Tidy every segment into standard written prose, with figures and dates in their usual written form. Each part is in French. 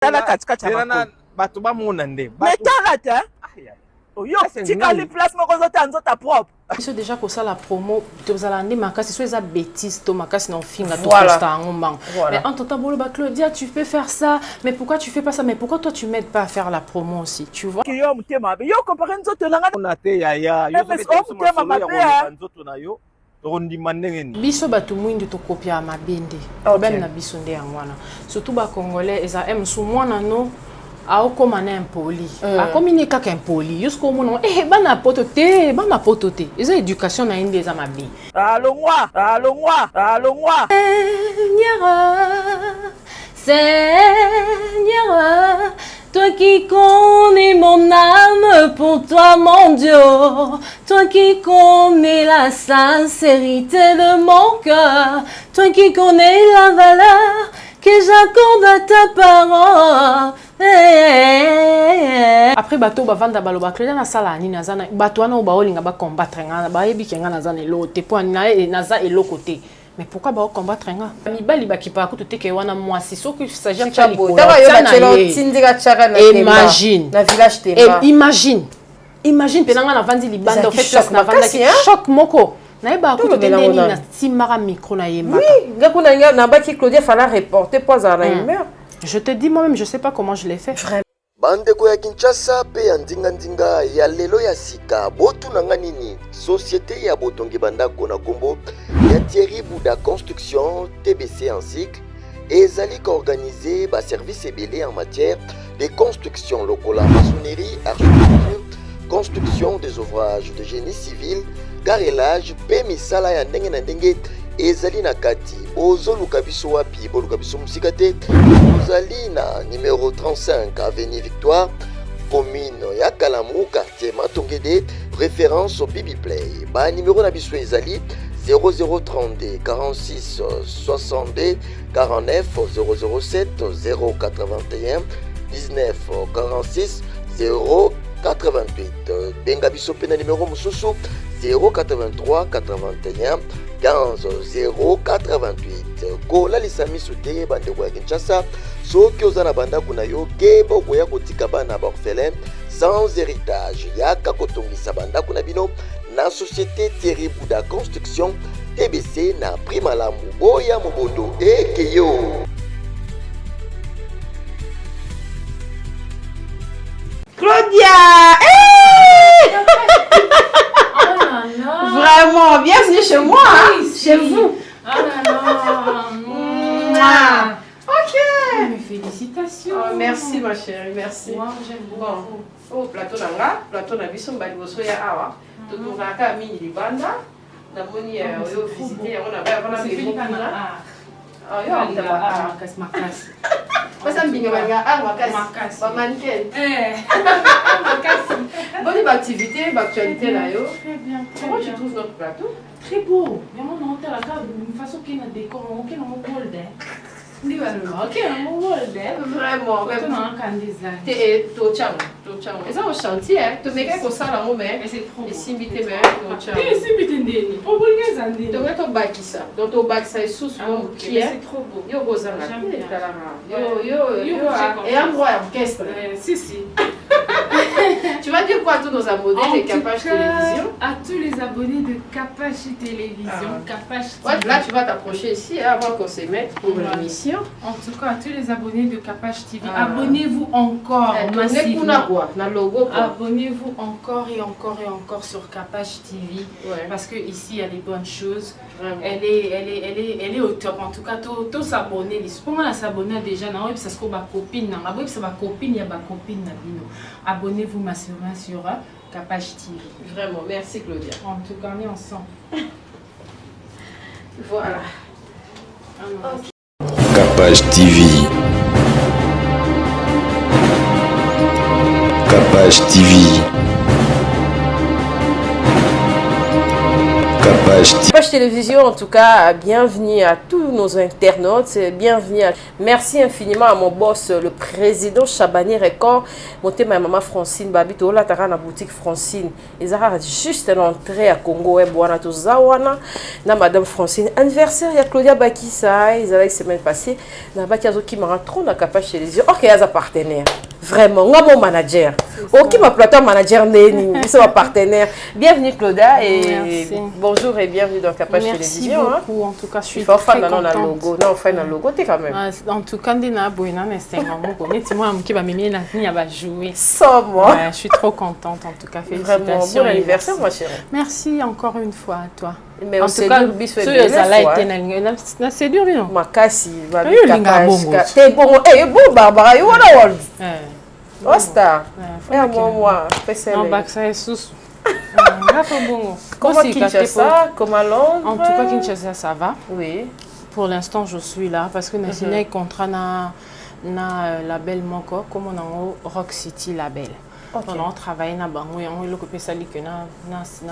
tala katikati ya tena bato bamona nde mais tala te yo tikali place moko nzota propre biso déjà kosala promo tozala nde makasi so eza bêtise to makasi na ofinga tokosta yango mbango mais en tout temps boloba Claudia tu peux faire ça mais pourquoi tu fais pas ça mais pourquoi toi tu m'aides pas à faire la promo aussi tu vois yo mutema yo comparé nzoto langa na te yaya yo mutema mabe nzoto na yo tokondima ndenge nini biso bato mwindu tokopia mabende problème na biso nde yango wana surtout bacongolais eza msu mwana no aokoma na impoli akomi ne kaka impoli jusqu'au moment bana poto te eza éducation na inde eza mabe alongwa Seigneur, toi qui connais mon âme, pour toi mon Dieu, toi qui connais la sincérité de mon cœur, toi qui connais la valeur que j'accorde à ta parole. Après bato bavanda baloba Claudia na sala ni nazana bato wana baolinga ba combattre nga ba yebi kenga nazana elote po na naza elokote mais pourquoi ba combattre nga mibali bakipa ko teke wana mwasi so que s'agit de chaliko imagine na village tema imagine penanga na vandi libanda en fait place na vanda choc moko na yeba ko tendeni na simara micro na yemba oui ngakuna na baki Claudia fala reporter pour za na humeur. Je te dis moi-même, je sais pas comment je l'ai fait. Bandeko ya Kinshasa pe ya ndinga ya lelo ya sika botu nanga nini société ya botongi bandako na kombo ya Thierry Bouda Construction TBC en cycle ezali organisé ba service ebele en matière de construction lokola maçonnerie, architecture, construction des ouvrages de génie civil, carrelage pe misala ya ndenge na ndenge ezali na kati bozoluka biso wapi boluka biso musika te ozali na numéro 35 avenue Victoire commune ya Kalamu quartier Matongede référence au Bibi Play ba numéro na biso ezali 0032 46 62 49 007 081 19 46 088 benga biso pe na numéro mususu 083 81 15 088 kola lisamisu te bandeko ya Kinshasa soki oza na bandako na yo keba okoya kotika bana baorphelin sans héritage yaka kotongisa bandako na bino na société Thierry Bouda Construction TBC na prix malamu boya mobondo ekeyo. Claudia Vraiment, bienvenue chez moi, chez vous. Ok. Mes félicitations. Oh, merci ma chérie, merci. Moi, j'aime beaucoup. Oh, plateau nanga, plateau na biso mbali boso ya awa. Toto naka mini libanda. Na moni yo visiter yango na ba na biso kuna. Ah, yo ndaba makasi. Pasa mbinga banga makasi. Ba mannequin. Makasi. Bonne activité, actualité là yo. Très bien. Comment tu trouves notre plateau? Très beau. Vraiment on a la carte d'une façon qui n'a décor, aucun gold. Vraiment, eza au chantier tomeka kosala ngo mais esimbite me tobakisa donc tobakisa lisusu mokie yo kozanga et endroit ya orchestre. Tu vas dire quoi à tous nos abonnés de Capache Télévision? À tous les abonnés de Capache Télévision, Capache TV. Là tu vas t'approcher ici avant qu'on se mette pour l'émission. En tout cas, à tous les abonnés de Capache TV, abonnez-vous encore massivement. Abonnez-vous encore et encore et encore sur Capache TV parce que ici il y a des bonnes choses. Elle est au top. En tout cas, tous s'abonner. Comment on s'abonner déjà? Non, parce que ma copine, il y a ma copine. Abonnez-vous massivement sur Capache TV. Vraiment, merci Claudia. En tout cas, on est ensemble. Voilà. Capache TV. Capache TV. Capage Télévision, en tout cas, bienvenue à tous nos internautes, bienvenue merci infiniment à mon boss, le président Chabani Record, monté ma maman Francine Babito, là, t'as la boutique Francine, ils ont juste l'entrée à Congo, et Boana Tozawana, na madame Francine, anniversaire, il y a Claudia Bakissa, ils avaient la semaine passée, na Batiazo qui m'a trop dans Capage Télévision, or qu'il y a un partenaire, vraiment, on a mon manager, ok, ma plateau manager, c'est ma partenaire, bienvenue Claudia, et merci. Bonjour et bienvenue dans Capage Télévision. Merci beaucoup, en tout cas, je suis très contente. Logo. Non, on un logo, t'es quand même. En tout cas, je suis trop contente, en tout cas, félicitations. Bon anniversaire, ma chérie. Merci encore une fois à toi. Mais en tout cas, c'est dur, non? Makasi, t'es bon, bon, Barbara, you wanna hold? Osta. Moi, comment Kinshasa, comment Londres? En tout cas, Kinshasa, ça va. Oui. Pour l'instant, je suis là parce que nous avons un contrat na label Moko, comme on a Rock City Label. Okay. On travaille na bango et on est ça que na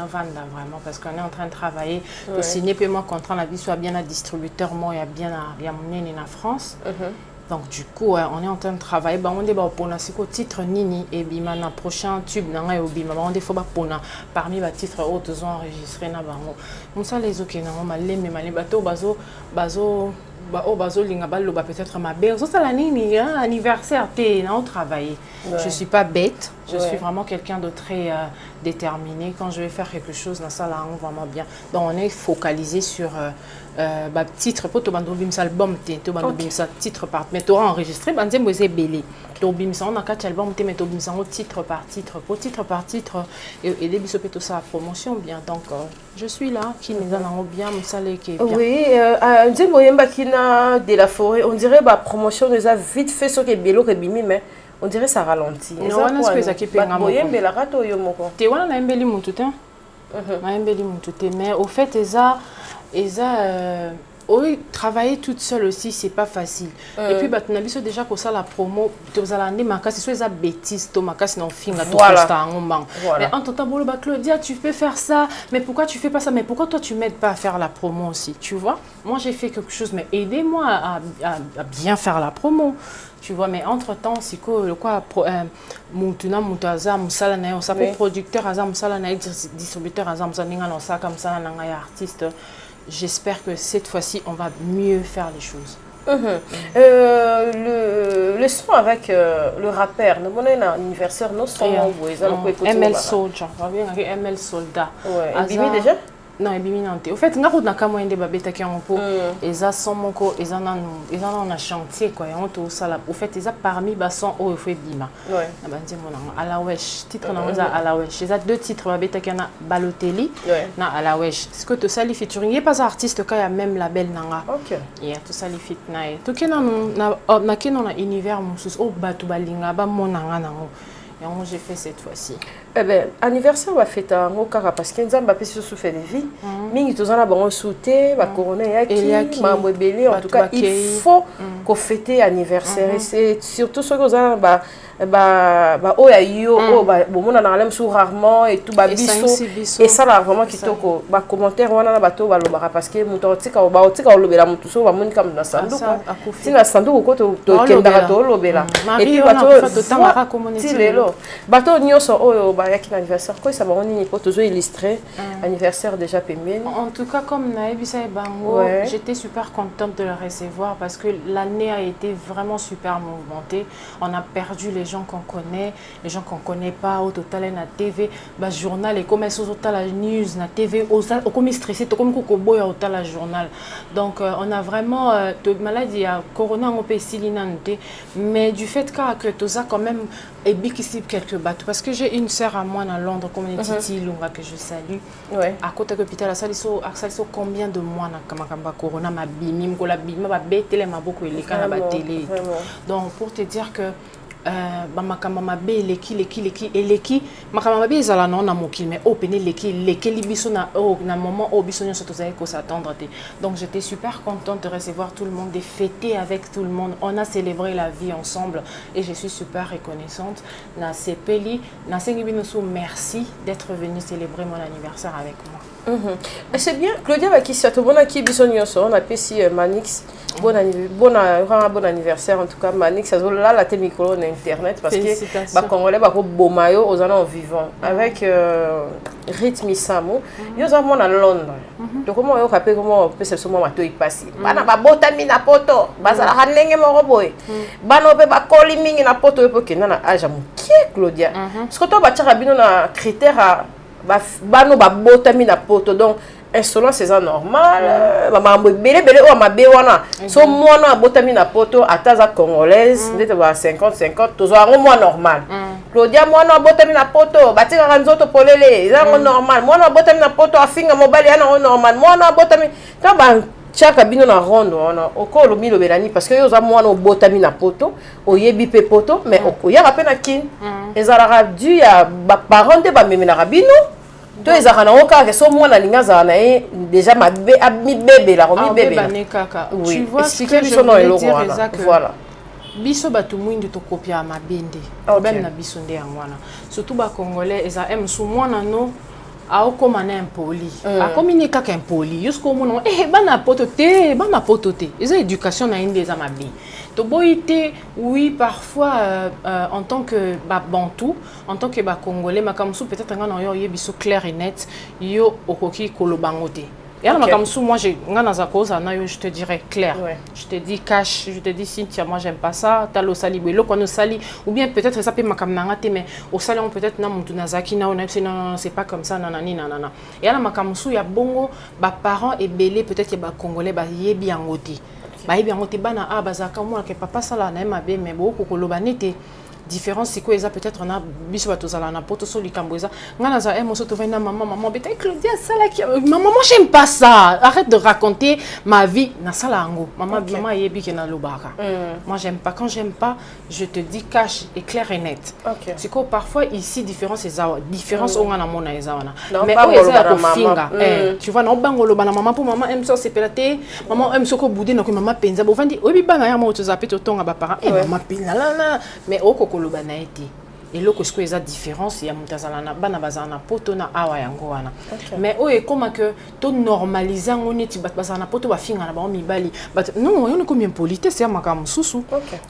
vendre vraiment parce qu'on est en train de travailler pour signer paiement contrat la vie soit bien à distributeur moi il y a bien à mon en France. Donc du coup, on est en train de travailler. On est pour le titre Nini et bima na prochain tube na ngai obima. On est pour parmi les titres autres ont enregistré na bango. Comme ça les autres na malé mais malé bateau bazo linga balo peut-être ma belle. Ça la nini anniversaire t'es na on travaille. Je suis pas bête. Je suis vraiment quelqu'un de très déterminé. Quand je vais faire quelque chose dans ça là on vraiment bien. Donc on est focalisé sur titre pour ton bim album to bim ça titre par mais tu auras enregistré banzem vous est belé to bim ça on a quatre albums mais to bim ça titre par titre et des biso tout ça promotion bien donc je suis là qui nous en bien musale qui est bien oui nzembo moyemba kina de la forêt on dirait bah promotion nous a vite fait ce que belo que bimi mais on dirait ça ralentit non on a ce que ça qui peut ngamo moyemba la rato yo moko te wana na mbeli mutu te na mbeli mutu te mais au fait oui, travailler toute seule aussi, c'est pas facile. Et puis, tu as vu déjà que ça, la promo, tu as dit que c'est des bêtises, tu as fait mais en temps, Claudia, tu peux faire ça, mais pourquoi tu fais pas ça? Mais pourquoi toi, tu m'aides pas à faire la promo aussi? Tu vois? Moi, j'ai fait quelque chose, mais aidez-moi à bien faire la promo. Tu vois, mais entre-temps, c'est quoi Moutuna, Moutaza, Moussalana, on s'appelle producteur, Moussalana, distributeur, Moussalana, comme ça, artiste. J'espère que cette fois-ci, on va mieux faire les choses. Le son avec le rappeur, nous avons un anniversaire, nous sommes ML Soldier, ML Soldat. Bimi déjà? Non, Bimi non. Au fait, nous avons des babeta qui ont et ça sont mon co, ils en ont un chantier quoi. Au fait, ils ont parmi basson au fait Bima. À la wesh, titre à la wesh. Ils ont deux titres babeta qui ont Balotelli, na à la wesh. Ce que tout ça les featuring, il y a pas artiste qui a même label nanga. OK. Il y a tout ça les fit na. Tout qui na univers musus au batu balinga ba monanga nango. Et j'ai fait cette fois-ci. Eh bien, anniversaire va fêter un cara parce que nous avons fait ce souffle de vie. Mais nous avons sauté, la couronne yaki, mambo belé. En tout cas, il faut qu'on fête anniversaire. Et c'est surtout ce que nous avons oh ya yo oh bon on a l'aime sous rarement et tout biso et ça là vraiment qui toko ba commentaire on a bato ba lobara parce que muto tika lobela mutu so ba moni comme dans sandu si na sandu ko to kenda to lobela et puis bato ti lelo bato nyoso oyo ba yaki anniversaire ko ça ba on ni ko toujours illustrer anniversaire déjà pembe. En tout cas comme Naebisa et Bango j'étais super contente de le recevoir parce que l'année a été vraiment super mouvementée. On a perdu les gens qu'on connaît, les gens qu'on connaît pas au total na TV, bah journal et comme ça au total la news na TV au comme stressé comme kokoboya au total la journal. Donc on a vraiment de maladie à corona on peut silinante mais du fait que tout ça quand même et bikisi quelques bateaux parce que j'ai une sœur à moi à Londres comme Titi Lunga que je salue. À côté de l'hôpital à Saliso combien de mois na kama corona ma bimim ko la bimma ba betele ma beaucoup les kana ba télé. Donc pour te dire que makambo mabe eleki makambo mabe ezala na mokili mais opene lekeli biso na moment où biso nyonso tozali s'attendre te. Donc j'étais super contente de recevoir tout le monde, de fêter avec tout le monde. On a célébré la vie ensemble et je suis super reconnaissante. Na sepeli na sengi binoso, merci d'être venu célébrer mon anniversaire avec moi. C'est bien. Claudia Bakissia, tu bonne qui biso nyonso on appelle si Manix. Bon anniversaire en tout cas Manix. Là la micro na internet parce que les Congolais bako bomayo aux en vivant avec rythme Samo. Yo za mona Londres. Donc comment yo rappelle comment peut se moment to y passer. Bana ba botami na poto, bazala hanenge moko boy. Bana pe ba koli mingi na poto yo poke na aja mukie Claudia. Parce que to ba tchaka bino na critère bano ba botami na poto donc insolence c'est normal mambo belé o mabe wana so mwana botami na poto ataza congolaise ndete ba 50-50 tozo ngo mwa normal Claudia mwana botami na poto batika nzoto polele zango normal mwana botami na poto afinga mobali yana normal mwana botami ka ba chaka bino na rondo wana okolo milo belani parce que yo za mwana botami na poto oyebi pe poto mais okoya ka pe na kin ezala dû ya ba parents de ba memena rabino. Tu es à Nanoka, so moi na linga za na déjà ma mi bébé la romi bébé. Tu vois ce que je voulais dire voilà. Biso batu mwindi to kopia mabende. Ben na biso nde ngwana. Surtout ba congolais eza su mwana no aokoma na impoli. Akomi ne kaka impoli. Jusqu'au moment bana poto te. Eza éducation na inde eza mabe. Toboïté, oui, parfois, en tant que bantou, en tant que congolais, makamsou peut-être un yo yebiso clair et net, yo okoki kolobangote. Et alors makamsou, moi je te dirais clair. Je te dis cash, je te dis Cynthia, moi j'aime pas ça. Talo sali belo kono sali ou bien peut-être ça peut makamangate mais au salon peut-être na mutu nazaki na on non c'est pas comme ça nanani nanana. Et alors makamsou ya bongo ba parents et belé peut-être ba congolais ba yebi angote. Bah bien on te bana bazaka moi que papa sala na mabe mais beaucoup kolobanete différence c'est quoi ça peut-être on a biso batozala na poto so likamboza ngana za emoso to vena maman beta Claudia sala qui maman moi j'aime pas ça, arrête de raconter ma vie na sala ngo maman yebi ke na lobaka. Moi j'aime pas, quand j'aime pas je te dis cash et clair et net. C'est quoi parfois ici différence c'est ça différence on a mona ezawana mais on eza ko finga tu vois na bangolo bana maman pour maman aime ça c'est pelaté maman aime soko boudé na ko maman penza bo vandi obi banga ya mo to zape to tonga ba parents maman pina la mais oko et là que ça différence il y a mutazalana bana bazana poto na awa yango wana mais oye comment que to normaliser ngoni ti bazana poto ba finga na ba mibali non on est combien polité c'est makam susu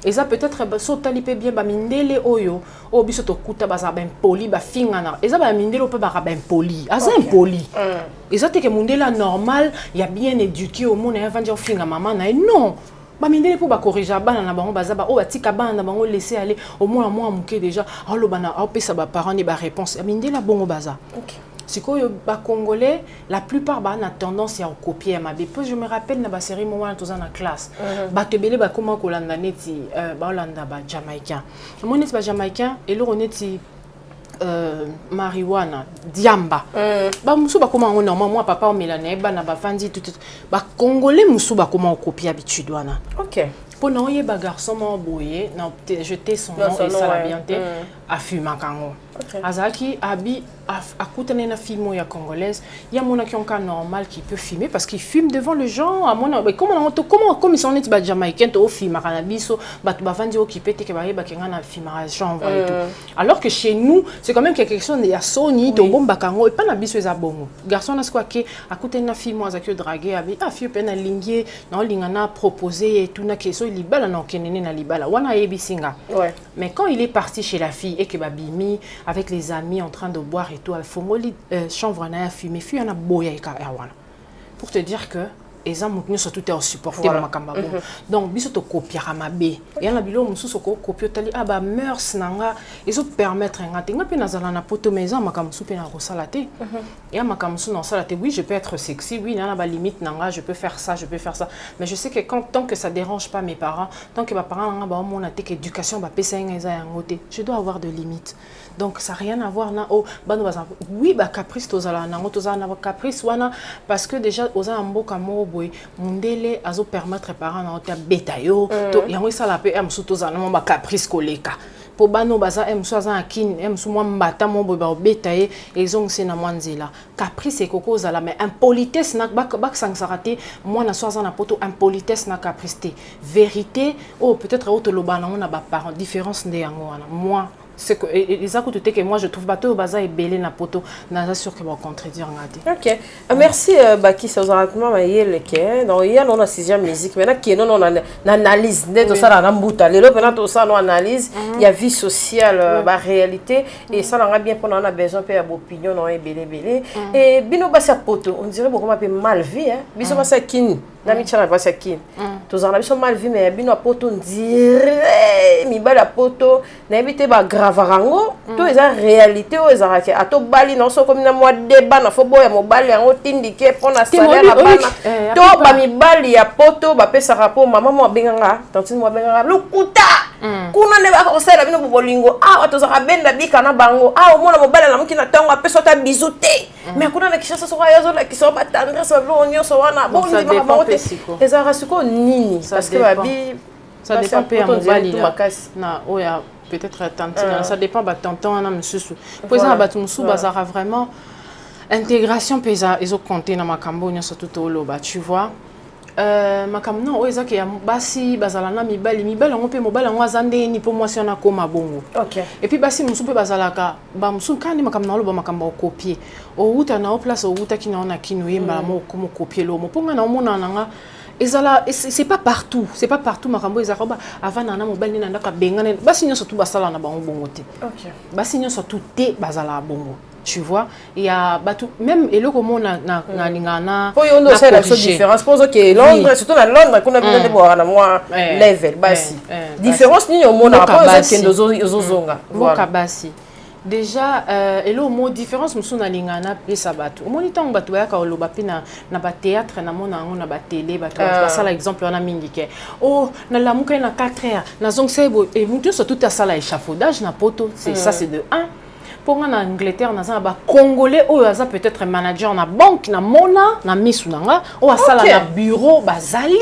et ça peut-être so talipe bien ba mindele oyo o biso to kuta baza ben poli ba finga na et ça ba mindele pe ba ben poli asa impoli et ça te que mondela normal il y a bien éduqué au monde et va dire finga maman na non ba mindele pour ba corriger bana na bango bazaba o batika bana na bango laisser aller au moins moi muke déjà allo bana a pesa ba parents ni ba réponse mindele bongo baza c'est quoi ba congolais la plupart ba na tendance à copier ma bé je me rappelle na ba série moi tous en classe ba tebele ba comment kolanda neti ba olanda ba jamaïcain moi neti ba jamaïcain et le neti marijuana diamba ba musu ba comment on normalement moi papa o melane ba na ba fandi tout ba congolais musu ba comment copier habitude wana pour non y ba garçon mo boye na jeter son nom et ça la bien a fuma kango azaki abi a koutane na film ya congolaise ya mona qui ont cas normal qui peut filmer parce qu'il filme devant les gens à mon comment comme ils sont net ba jamaïcain to film kana biso ba to ba vandi occupé te ke ba yeba kenga na filmage en vrai tout alors que chez nous c'est quand même quelque chose ya Sony to bomba kango et pas na biso za bongo garçon na quoi que a koutane na film azaki draguer abi a fi pe na lingier na lingana proposer et tout na keso libala na kenene na libala wana yebi singa mais quand il est parti chez la fille et que babimi avec les amis en train de boire et tout al fongoli chanvre na fumé fi na boya ka wana pour te dire que les amis nous sont tout à supporter makamba donc biso to copier mabe et na bilo mususu ko copier tali aba mœurs nanga ils ont permettre ngati ngapi nazala na poto maison makamsu pe na rosalate et makamsu na salate oui je peux être sexy oui na ba limite nanga je peux faire ça mais je sais que tant que ça dérange pas mes parents tant que mes parents nanga ba mon até éducation ba pesa ngeza yangote je dois avoir de limites. Donc ça n'a rien à voir na oui ba caprice tozala na tozala na caprice wana parce que déjà oza mboka mo boy mundele azo permettre parents na ta beta yo to yango ça la pe am tozala na ba caprice koleka Pobano baza M soit un kin M soit moi mbata mon boba betaye et ont c'est na mwanzela caprice et coco zala mais impolitesse na bak sang sarate moi na soit na poto impolitesse na caprice vérité oh peut-être autre lobana on a ba parents différence de yango wana moi c'est que les actes que moi je trouve bateau baza et belé na poto na sûr que va contredire ngati. OK. Merci Baki ça vous a rapidement yele ke donc il y a non 6e musique maintenant qui non on analyse de ça na mbuta lelo pendant tout ça on analyse il y a vie sociale ba réalité et ça on a bien pendant on a besoin peu d'opinion non et belé et bino ba sa poto on dirait beaucoup peu mal vie hein biso ba sa kin na mi tchana ba sa kin tous on a biso mal vie mais bino poto on dirait mi ba la poto na éviter ba varango to eza réalité o eza ke ato bali non so comme na moi débat na fo boya mobali yango tindike pona salaire na bana to ba mibali ya poto ba pesa rapport mama mo benganga tantine mo benganga lukuta kuna ne ba ko sala bino bolingo wato za benda bika na bango omona mobali na mukina tango apesa ta bizute mais kuna na kishasa so ya zo la kiso ba tendre so lo onyo so wana bon ni ba ba eza rasuko nini parce que ba bi ça dépend pe ya mobali na oya peut-être tantine ça dépend ba tonton na msusu pour exemple ba tumsu bazara vraiment intégration pesa ezo compter na makambo nyo surtout oloba tu vois makambo non oza ke ya basi bazala na mibali ngo pe mobali ngo azande ni po mwasi na koma bongo OK et puis basi musu pe bazalaka ba musu kani makambo na oloba makambo copier o uta na o place o uta kina ona kino yemba mo komo copier lo mo ponga na omona nanga ezala c'est pas partout makambo ezaroba avant na mobile ni ndaka bengana basi nyo surtout basala na bango bongo te OK basi nyo surtout te bazala bongo tu vois il y a même eloko mona na lingana po yondo c'est la chose différence pour que Londres surtout na Londres kuna bino de boara na moi level basi différence ni omona po zo kendo zo zonga voilà basi déjà elo mo différence musu na lingana pesa bato omoni tango bato bayaka oloba pe na ba théâtre na mona ngo na ba télé bato basala exemple wana mingi ke na lamuka na 4 heures na zong sebo et mutu surtout à sala échafaudage na poto c'est ça c'est de 1 pour en Angleterre na ba congolais o aza peut-être manager na banque na mona na misu nanga o asala na bureau bazali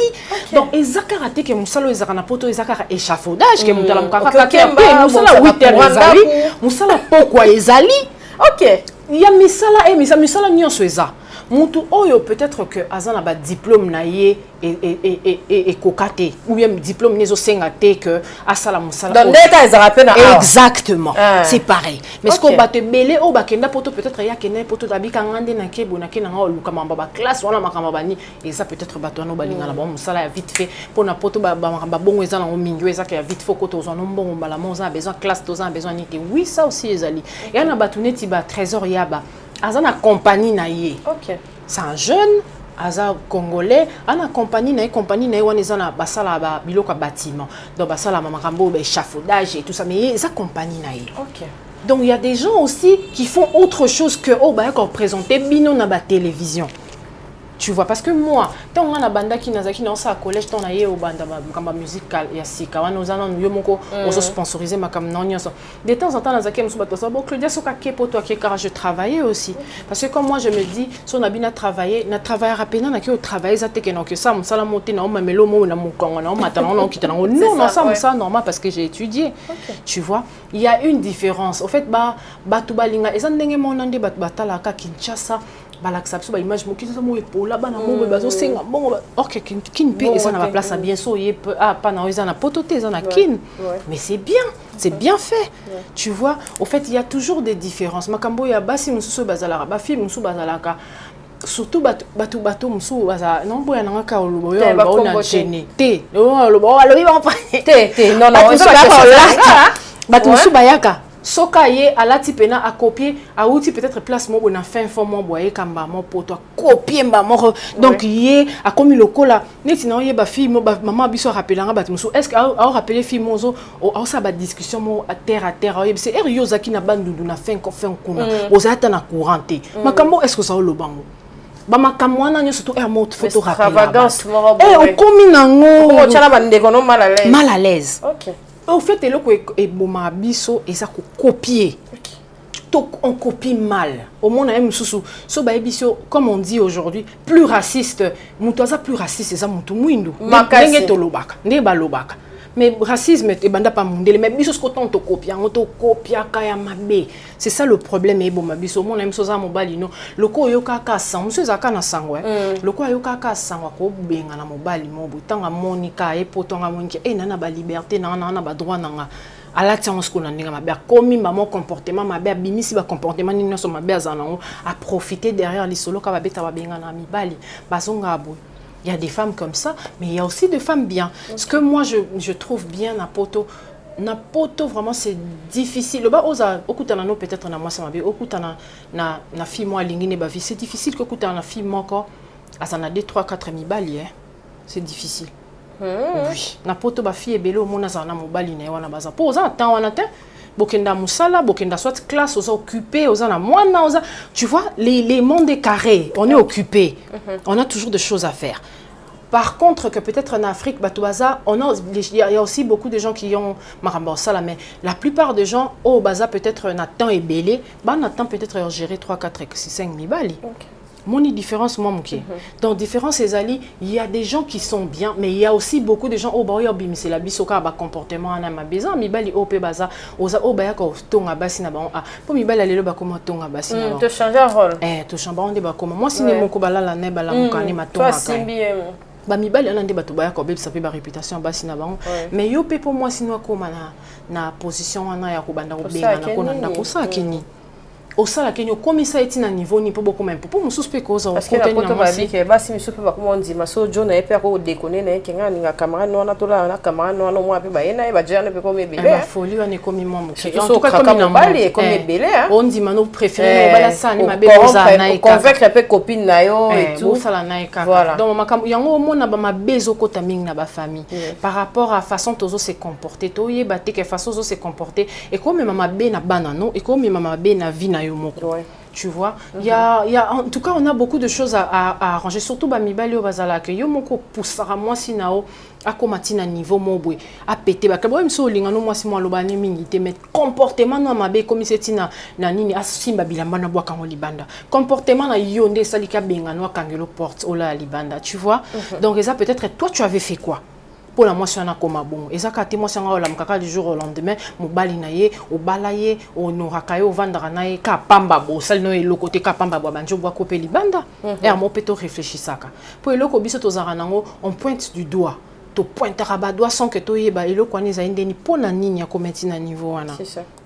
donc ezakara te ke musalo ezaka na poto ezakara échafaudage ke mutala mukaka ke musala 8 heures ezali musala pokwa ezali OK il y a misala nyonso eza mutu oyo peut-être que azana ba diplôme na ye et kokate ou bien diplôme nezo senga te que asala musala dans des cas ils rappellent exactement c'est pareil mais ce qu'on ba te belé o ba kenda poto peut-être ya kenda poto dabika ngande na kebo na kena nga luka mamba ba classe wana makamba bani et ça peut-être ba tono balinga na ba musala ya vite fait pona poto ba bongo eza na mingi eza ka vite fait koto zo no mbongo mbala moza besoin classe toza besoin nité oui ça aussi ezali et na ba tuneti ba trésor yaba azana compagnie na ye OK c'est un jeune aza congolais ana compagnie na wana ezana basala ba biloko bâtiment donc basala makambo ba échafaudage et tout ça mais ça compagnie na ye OK donc il y a des gens aussi qui font autre chose que ba ko présenter bino na ba télévision tu vois parce que moi tant on a banda qui nazaki na sa collège tant na ye au banda makamba musical ya sika wana ozana yo moko ozo sponsoriser makam nonyoso de temps en temps nazaki musu bato ça bon Claudia soka ke poto ke car je travaillais aussi parce que comme moi je me dis si on a bien travaillé na travailler rapidement na ke travailler ça te que non que ça musala monter na mamelo mo na mukongo na matana na okita non ça normal parce que j'ai étudié tu vois il y a une différence au fait batu balinga ezandenge monande batu batala ka Kinshasa balaksa biso ba image moki ça mo epola bana mo bazo senga bongo OK kin pe eza na place bien so ye pas na eza na pototé eza na kin mais c'est bien fait tu vois au fait il y a toujours des différences makambo ya basi mususu bazalaka ba film mususu bazalaka surtout bato mususu baza non boya nanga ka olobo yo olobo na gêné te olobo alobi ba te non bato mususu bayaka soka ye alati pena a copier a outil peut-être place mo na fin fond mo boye kamba mo poto copier mba mo donc ye a commis le cola neti na ye ba fille mo ba maman biso rappelanga bat musu est-ce que a rappeler fille mozo o ça ba discussion mo à terre c'est yo zaki na bandu na fin kuna ozata na couranté makambo est-ce que ça le bango ba makambo wana nyo surtout mo photo rappeler extravagance o komi nango o tchala ba ndeko no mal à l'aise OK au fait eloko eboma biso eza ko copier on copie mal au monde même sous so ba biso comme on dit aujourd'hui plus raciste mutoza plus raciste eza mutu mwindu ndenge to lobaka ndé ba lobaka mais racisme et banda pas mondele mais biso ko ton to copia kaya mabe. C'est ça le problème et bon mabiso mon aime soza mobali no loko yo kaka sang monsieur zaka na sangwe loko yo kaka sangwa ko benga na mobali mo butanga monika e potonga monike e nana ba liberté na ba droit nanga ala tiens ce qu'on a ninga mabe komi maman comportement mabe bimisi ba comportement ni no so mabe azana a profiter derrière les solo ka ba beta ba benga na mibali bazonga abo. Il y a des femmes comme ça, mais il y a aussi des femmes bien. Okay. Ce que moi, je trouve bien, Napoto, vraiment, c'est difficile. Le bas, peut-être, na moi, ça m'a bien. Na fille, moi, c'est difficile que na fille, moi, encore, ça na 2, 3, 4 mibali, c'est difficile. Oui. Napoto, ba fille, bello, mon ça na mobali, ne wana baza. Pour ça, tant on attend. Bokenda musala, bokenda soit classe, aux occupés, aux ana moana, aux tu vois, les mondes est carrés, on est occupé, on a toujours des choses à faire. Par contre, que peut-être en Afrique, Batoubaza, il y a aussi beaucoup de gens qui ont marambosala, mais la plupart des gens, au Baza, peut-être Nathan et Belé, Nathan peut-être gérer 3, 4, 6, 5 mibali. Okay. Mon différence, moi, mon donc, différence, les alliés, il y a des gens qui sont bien, mais il y a aussi beaucoup de gens, oh, bah, c'est la bisoka, bah, comportement, on a ma besoin, mi bali, oh, baza, oza, oh, bah, quand ton abassi n'a pas, pour mi bali, aller, bah, comment ton abassi n'a pas. Tu changes un rôle. Tu changes un débat, comment moi, si n'est mon kobala, la neba, la moukane, ma ton. Toi, c'est bien. Bah, mi bali, on a un débat, tu vas, quand ça fait ma réputation, bassi n'a pas. Mais yo, pour moi, si nous, comme na position, on a, ya, kobanda, na kosa, keni. Au sala kenyo comme ça est na niveau ni beaucoup même pour mon suspect cause parce que la poto ba bi ke ba si mi suspect ba ko on dit maso jo na epe ko déconner na kenga ni caméra no na to la na caméra no no mo ape ba yena ba jana pe ko me belé ba folie on est comme moi en tout cas comme na bali comme belé on dit mano préféré ba la sa ni ma be boza na convaincre pe copine na yo et tout sala na kaka donc makam yango mo na ba ma bezo ko taming na ba famille par rapport à façon tozo se comporter to ye ba te que façon tozo se comporter et comme maman be na banano et comme maman be na vie na ouais. Tu vois, il y a en tout cas on a beaucoup de choses à arranger surtout bamibali au bazala que yo moko poussera moi sinao akomatina niveau mobwe a péter ba kabo mso linga no moi si moi lobani mingi mais comportement no mabe comme setina na nini asimba bilamba na bwaka libanda comportement na yonde salika benga no kangelo porte ola libanda tu vois donc ça peut-être toi tu avais fait quoi pour la moisson na koma bon et ça quand moi c'est la mkaka du jour au lendemain mobali na ye o balaye o no rakayo vandra na ye ka pamba bo sal no le côté ka pamba bo banjo bo kopé libanda et à mon peto réfléchir ça pour le ko biso to zaranango on pointe du doigt to pointe rabadois sans que to yeba elo kwani za ndeni pona nini ya kometi na niveau wana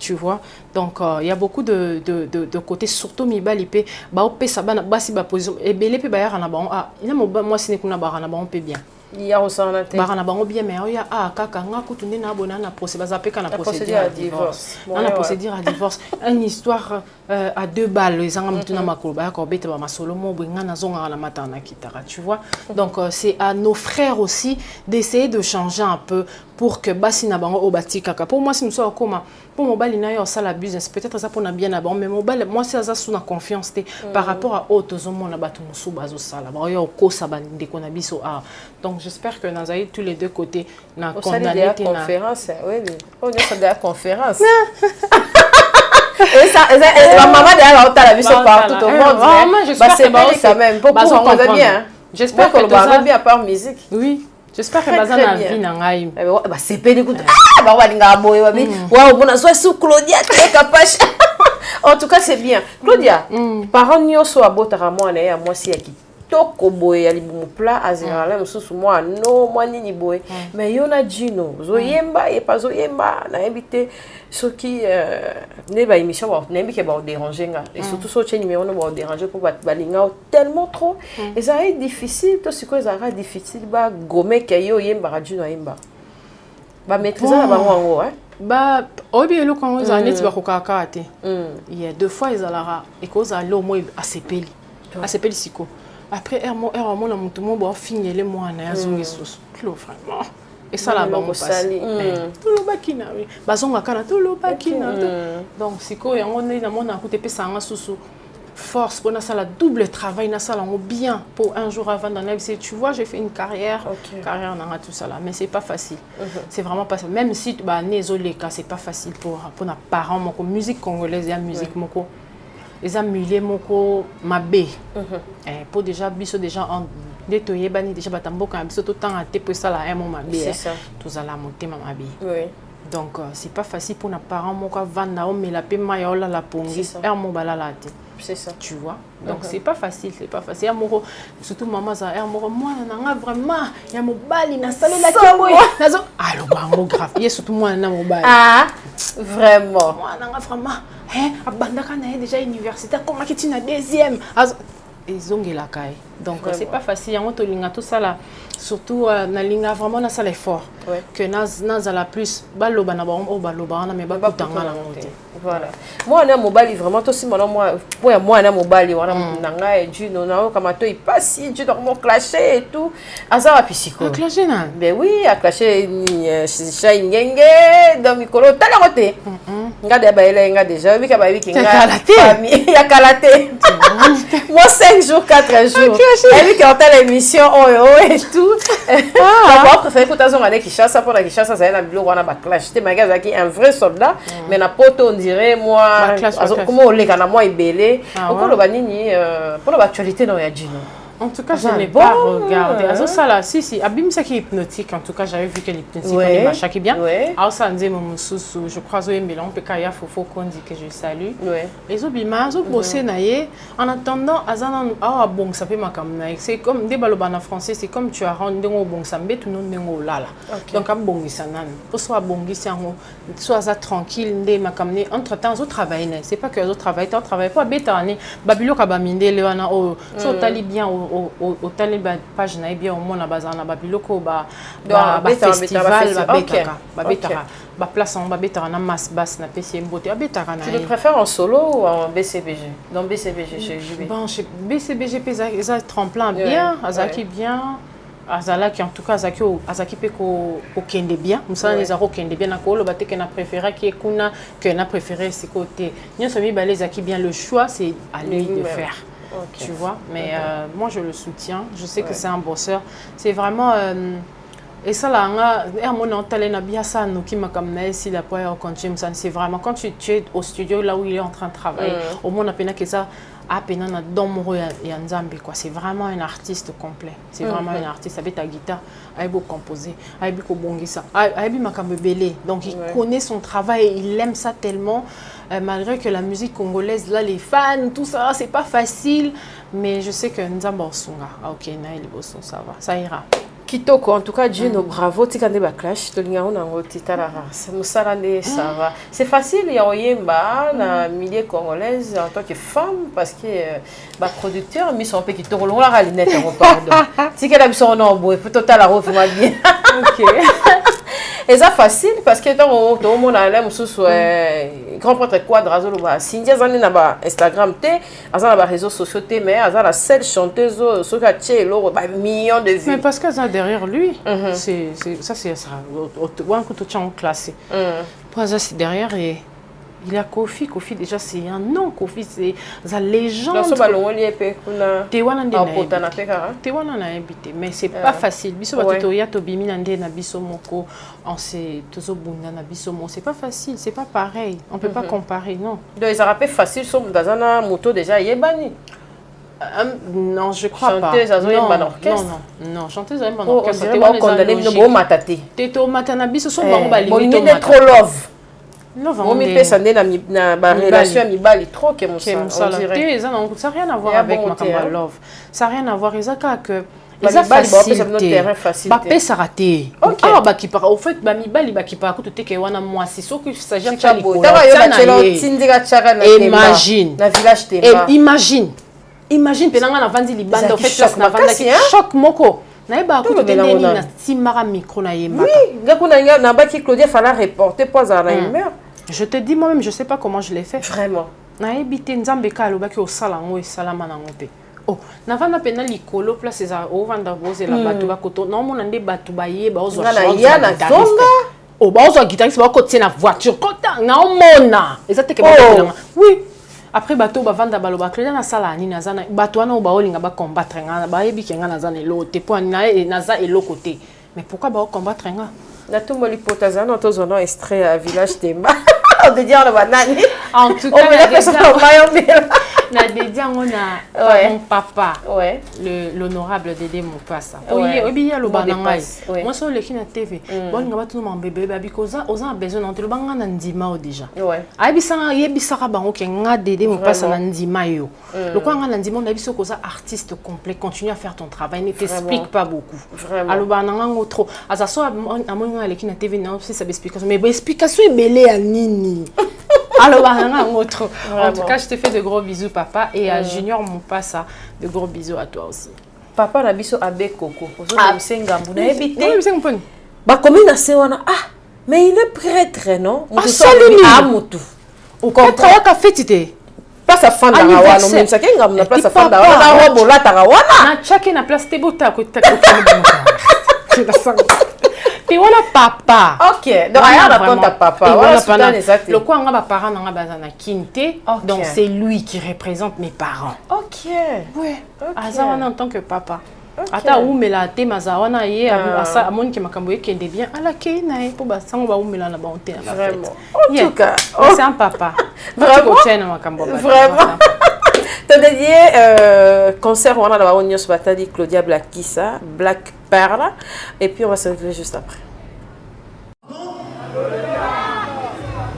tu vois donc il y a beaucoup de côté surtout mibali pe ba opé ça bana basi ba position et belé pe ba ya na ba ina moi sine kuna ba na ba on peut bien il y a aussi un intérêt. Barana bango bien mais il y a kaka ngaku tunde na bona na procédure na procédure à divorce. On a procédure à divorce, une histoire à 2 balles les anga mutuna makolo ba ko beta ba masolo mo bwenga na zonga na matana kitara, tu vois. Donc c'est à nos frères aussi d'essayer de changer un peu pour que basi na bango obati kaka. Pour moi si nous sommes comme pour mobile na yo ça la business peut-être ça pour na bien na bon mais mobile moi c'est ça sous na confiance par rapport à autres zomo na batu musu bazo sala. Ba yo ko sa ba ndeko na biso a. Donc j'espère que nous avons tous les deux côtés na condamné la conférence oui on est sur la conférence et ça maman derrière la vie sur partout au monde j'espère que c'est quand même pour on va bien j'espère que on va bien à part musique oui j'espère que baza na vie na ngai ba sepe écoute ba walinga boye ba bi wa bona so sous Claudia Kapache en tout cas c'est bien Claudia parents nyoso abotara moi na ya moi si yaki toko boye ali bumu plat azirala mususu moi no moi nini boye mais yona jino zo yemba et pas zo yemba na invité ceux qui ne ba émission ba nembi ke ba déranger nga et surtout so tcheni mais on ba déranger pour ba linga tellement trop et ça est difficile to siko ça sera difficile ba gomé ke yo yemba jino yemba ba maîtriser la ba ngo hein ba obi elo quand ils anet ba ko kaka te il y a 2 fois ils alara et cause à l'eau moi asepeli siko après moi na mutu mo ba finir les mois na yazongi soso clos vraiment et ça là ba mo passer tout le bakina oui bazonga kana tout le bakina donc siko yango na mona kuté pesa nga soso force pour na ça la double travail na ça là bien pour un jour avant dans la vie tu vois j'ai fait une carrière carrière na tout ça là mais c'est pas facile c'est vraiment pas facile même si ba nézolé ka c'est pas facile pour na parents moko musique congolaise et musique moko les amuler moko mabé pour déjà biso déjà en Dès que tu es déjà batamboka, surtout tant à te ça la un ma C'est ça. Tous à la monter ma vie. Oui. Donc c'est pas facile pour nos parents mon cas vendre mais la paix mayola la pongi un mot balala. C'est ça. Tu vois. Donc c'est pas facile, Amoro surtout maman ça amoro moi na vraiment ya mobali na salé la kemo. Nazo allo bango grave. Yes surtout moi na mobali. Ah vraiment. Moi na vraiment abandaka na déjà universitaire comment que tu na deuxième. La caille. Donc c'est pas facile en to linga tout ça là surtout na linga vraiment na ça l'effort que na la plus baloba na ba baloba na me ba kutanga na monte. Voilà. Moi na mobali vraiment aussi moi na mobali wana nanga et du non comme toi il passe il dit donc mon clasher et tout azara psycho. Clasher na. Ben oui, a clasher ni chay ngenge dans mikolo tala côté. Ngade ba ele nga déjà oui ka ba oui kinga famille ya kalaté. Moi 5 jours 4 jours. Et puis quand t'as l'émission et tout. D'abord préféré que t'as un qui chasse pour la qui chasse ça na bilo wana ba clash. Te magaza qui un vrai soldat mais na poto on dirait moi comment on les kana moi ibélé. Pourquoi le banini pour l'actualité non ya dino. En tout cas, je n'ai pas regardé. Alors ça là, si, Abim ça qui est hypnotique. En tout cas, j'avais vu que l'hypnotique on est machin qui bien. Alors ça, on dit mon sous, je crois que mais on peut kaya fofo qu'on dit que je salue. Les obima, les bossé naïe. En attendant, azana bon ça peut m'accompagner. C'est comme des balobana français, c'est comme tu as rendu au bon sambe tout non nengo là. Donc à bon gisanan. Pour soit bon gisango, soit ça tranquille, ndé m'accompagner. Entre temps, ils travaillent. C'est pas que les autres travaillent, ils travaillent pas bétani. Babilo kabaminde lewana o, so tali bien au tali page na bien au monde bazar na babiloko ba festival ba betaka ba place en ba betaka na masse basse na PC mbote ba betaka na. Tu le préfères en solo ou en BCBG? Dans BCBG chez JB. Bon, chez BCBG pesa tremplin bien, azaki bien. Azala qui en tout cas azaki pe ko kende bien musala les aro kende bien na ko lo bateke na préféré qui kuna que na préféré c'est côté nyoso mi ba les aki bien le choix c'est à lui de faire. Tu vois, mais moi je le soutiens, je sais que c'est un bosseur, c'est vraiment et ça là c'est vraiment quand tu es au studio là où il est en train de travailler au monde appena que ça c'est vraiment un artiste complet, c'est vraiment un artiste avec ta guitare, avec beau composer, avec beau bongisa, avec makambe belé, donc il connaît son travail, il aime ça tellement. Malgré que la musique congolaise, là, les fans, tout ça, c'est pas facile. Mais je sais que Nzamba Osunga, ok, Naïli Boson, ça va, ça ira. Kitoko, en tout cas, Gino, bravo, tu as des backlash, tu as ça va. C'est facile, il y a Oyemba, dans le milieu congolais, en tant que femme, parce que les producteurs, ils sont un peu qui tournent la ralinette, pardon. Si qu'elle a son nom, il faut total la refait bien. Ok. Et ça facile parce que dans le monde a l'air sous grand prêtre quadre Cindy azana na Instagram té azana na réseaux sociaux té mais azana la seule chanteuse sur qui a l'euro millions de vues. Mais parce que ça derrière lui c'est ça au un coup de chant classé. Pour ça c'est derrière et il a Kofi déjà c'est un nom Kofi c'est la légende. Dans ce ballon on y est pe kuna Tewana na habité mais c'est pas facile. Biso batoto ya to bimi na nde na biso moko on sait tozo bunda na biso mo c'est pas facile, c'est pas pareil. On peut pas comparer non. Donc ils rappellent facile sur dans moto déjà yebani. Non, je crois pas. Chanteuse non, chanteuse à orchestre. Tu vas condamner le beau mataté. Teto matana biso so bango bali. Bon, il est trop love. Non, on met pas ça na relation amicale trop que mon ça n'a rien à voir avec ma love. Ça n'a rien à voir ezaka que eza facilité. Ba pesa raté. Ah ba ki para au fait ba mibali ba ki para ko te ke wana mwasi so que ça gère chali ko. Imagine. Na village Tema. Imagine penanga na vandi libanda au fait place na vanda ki choc moko. Naïba ko te neni na simara micro na yemba. Oui, ngakuna na ba ki Claudia fallait reporter poids à la humeur. Je te dis moi-même je sais pas comment je l'ai fait. Vraiment. Naïbité nzambe ka loba ki o sala ngo e salama na ngope. Oh, na vanda pena likolo place za o vanda boze la batu ba koto. Non mona nde batu ba yeba ozo zonga. Oh ba ozo guitariste ba ko na voiture kota na omona. Ezate ke ba ko. Oui. Après bateau ba vanda baloba Claudia na sala ni na zana bateau na ba olinga ba combattre nga ba yebi kenga na zana elote po na za eloko te. Mais pourquoi ba combattre nga? Na tout moli potazana to zona extrait à village Tema. On te dit on va nani. En tout cas Na dédié on a mon papa. Ouais. L'honorable Dédé Mopassa. Ouais. Oui, il y a le banangai. Ouais. Moi sur le qui na TV. Bon ngaba tout mon bébé because on a besoin d'entrer le banga na ndima déjà. Ouais. Ai bisanga yebisaka bango ke nga Dédé Mopassa na ndima yo. Le quoi nga na ndima na biso koza artiste complet, continue à faire ton travail, ne t'explique pas beaucoup. Vraiment. Alors bananga trop. Asa so amonga le qui na TV na aussi ça explication mais explication est belé à nini. Alors, en tout cas, je te fais de gros bisous, papa. Et à Junior Mopassa, de gros bisous à toi aussi. Papa, na biso abe Coco. Ah, c'est un gambo. Na ebite. Oui, c'est un peu. Bah, combien na sewana? Ah, mais il est prêtre, non? Ah, salut. Ah, mutu. Au contraire, qu'a fait t'es? Place à fin d'Arawana. On même ça qu'un gambo na place à fin d'Arawana. Na robo la Tarawana. Na chacun na place tebota ko ta ko. C'est la sang. Et voilà papa. Ok, donc il y a la compte à papa. Voilà papa. Le quoi on a parents on a bazana kinte. Donc c'est lui qui représente mes parents. Ok. Ouais. Azawana en tant que papa. Ata umela te mazawana ye asa amoni ke makambo yeke de bien ala ke na e po basango ba umela na ba onte na fête. Vraiment. En tout cas, c'est un papa. Vraiment. Vraiment. T'as dédié concert on a la Union Batali Claudia Blackissa, Black Perla et puis on va se retrouver juste après.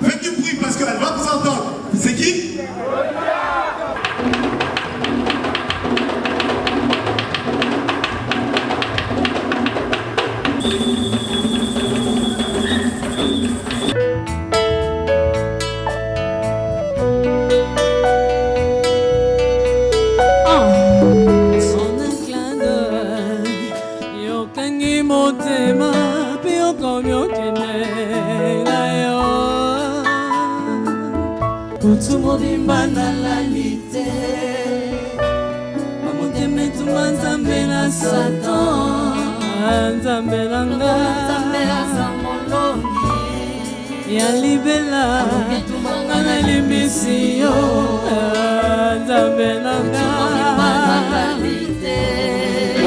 Faites du bruit parce qu'elle va vous entendre. C'est qui? Tumobimba na lalite Mamoteme tumanzambe na Satan Nzambe nanga Nzambe azamolongi Ya libela Ngana limbisi yo Nzambe nanga Tumobimba na lalite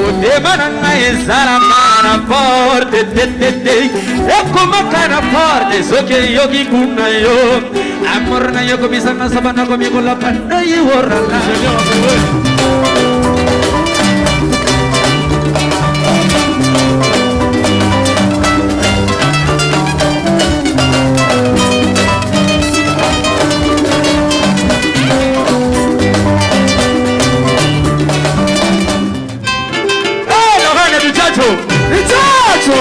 Odema nanga ezala mana porte Ekomaka na porte Soke yoki kuna yo Amor na yo komisana sabana conmigo la panda y borrala. ¡Oh, no gana muchacho! ¡Muchacho!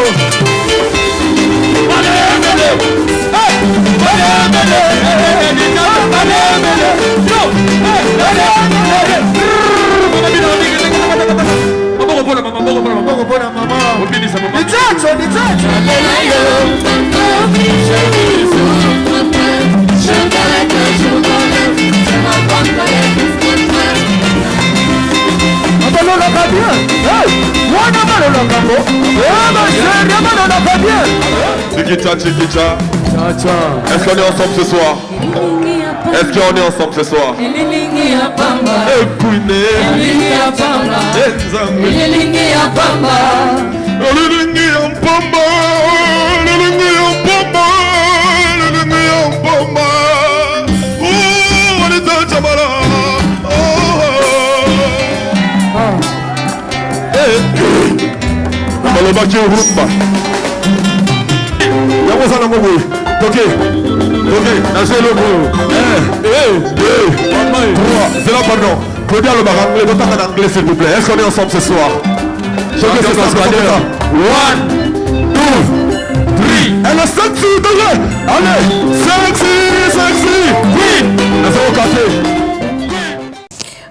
Chiquita. Est-ce qu'on est ensemble ce soir? Est-ce qu'on est ensemble ce soir? C'est là, pardon. Claudia le bar anglais, d'autant en anglais s'il vous plaît. Est-ce qu'on est ensemble ce soir? One, two, three. Elle est sexy, allez, sexy, oui.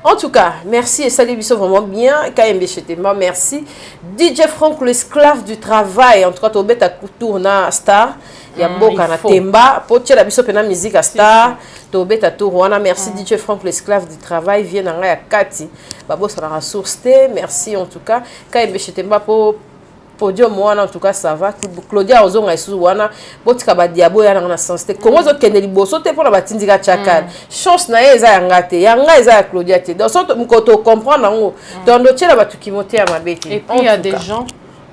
En tout cas, merci et salut Bissot, vraiment bien. KMB Chetema, merci. DJ Franck, l'esclave du travail. En tout cas, tu as tourné Star. Il y a beaucoup de Temba. Pour la Bissot, la musique à Star. Tu as tourné. Merci DJ Franck, l'esclave du travail. Viens dans la Kati. Babo, ça la ressource. Merci en tout cas. KMB Chetema pour podium wana en tout cas ça va Claudia ozonga esu wana botika ba diabo ya na sensité comment zo kende liboso te pour la batindika chakal chance na eza yanga eza ya Claudia te donc so mkoto comprendre ngo donc tshela batu ki moté ya mabete et puis il y a des gens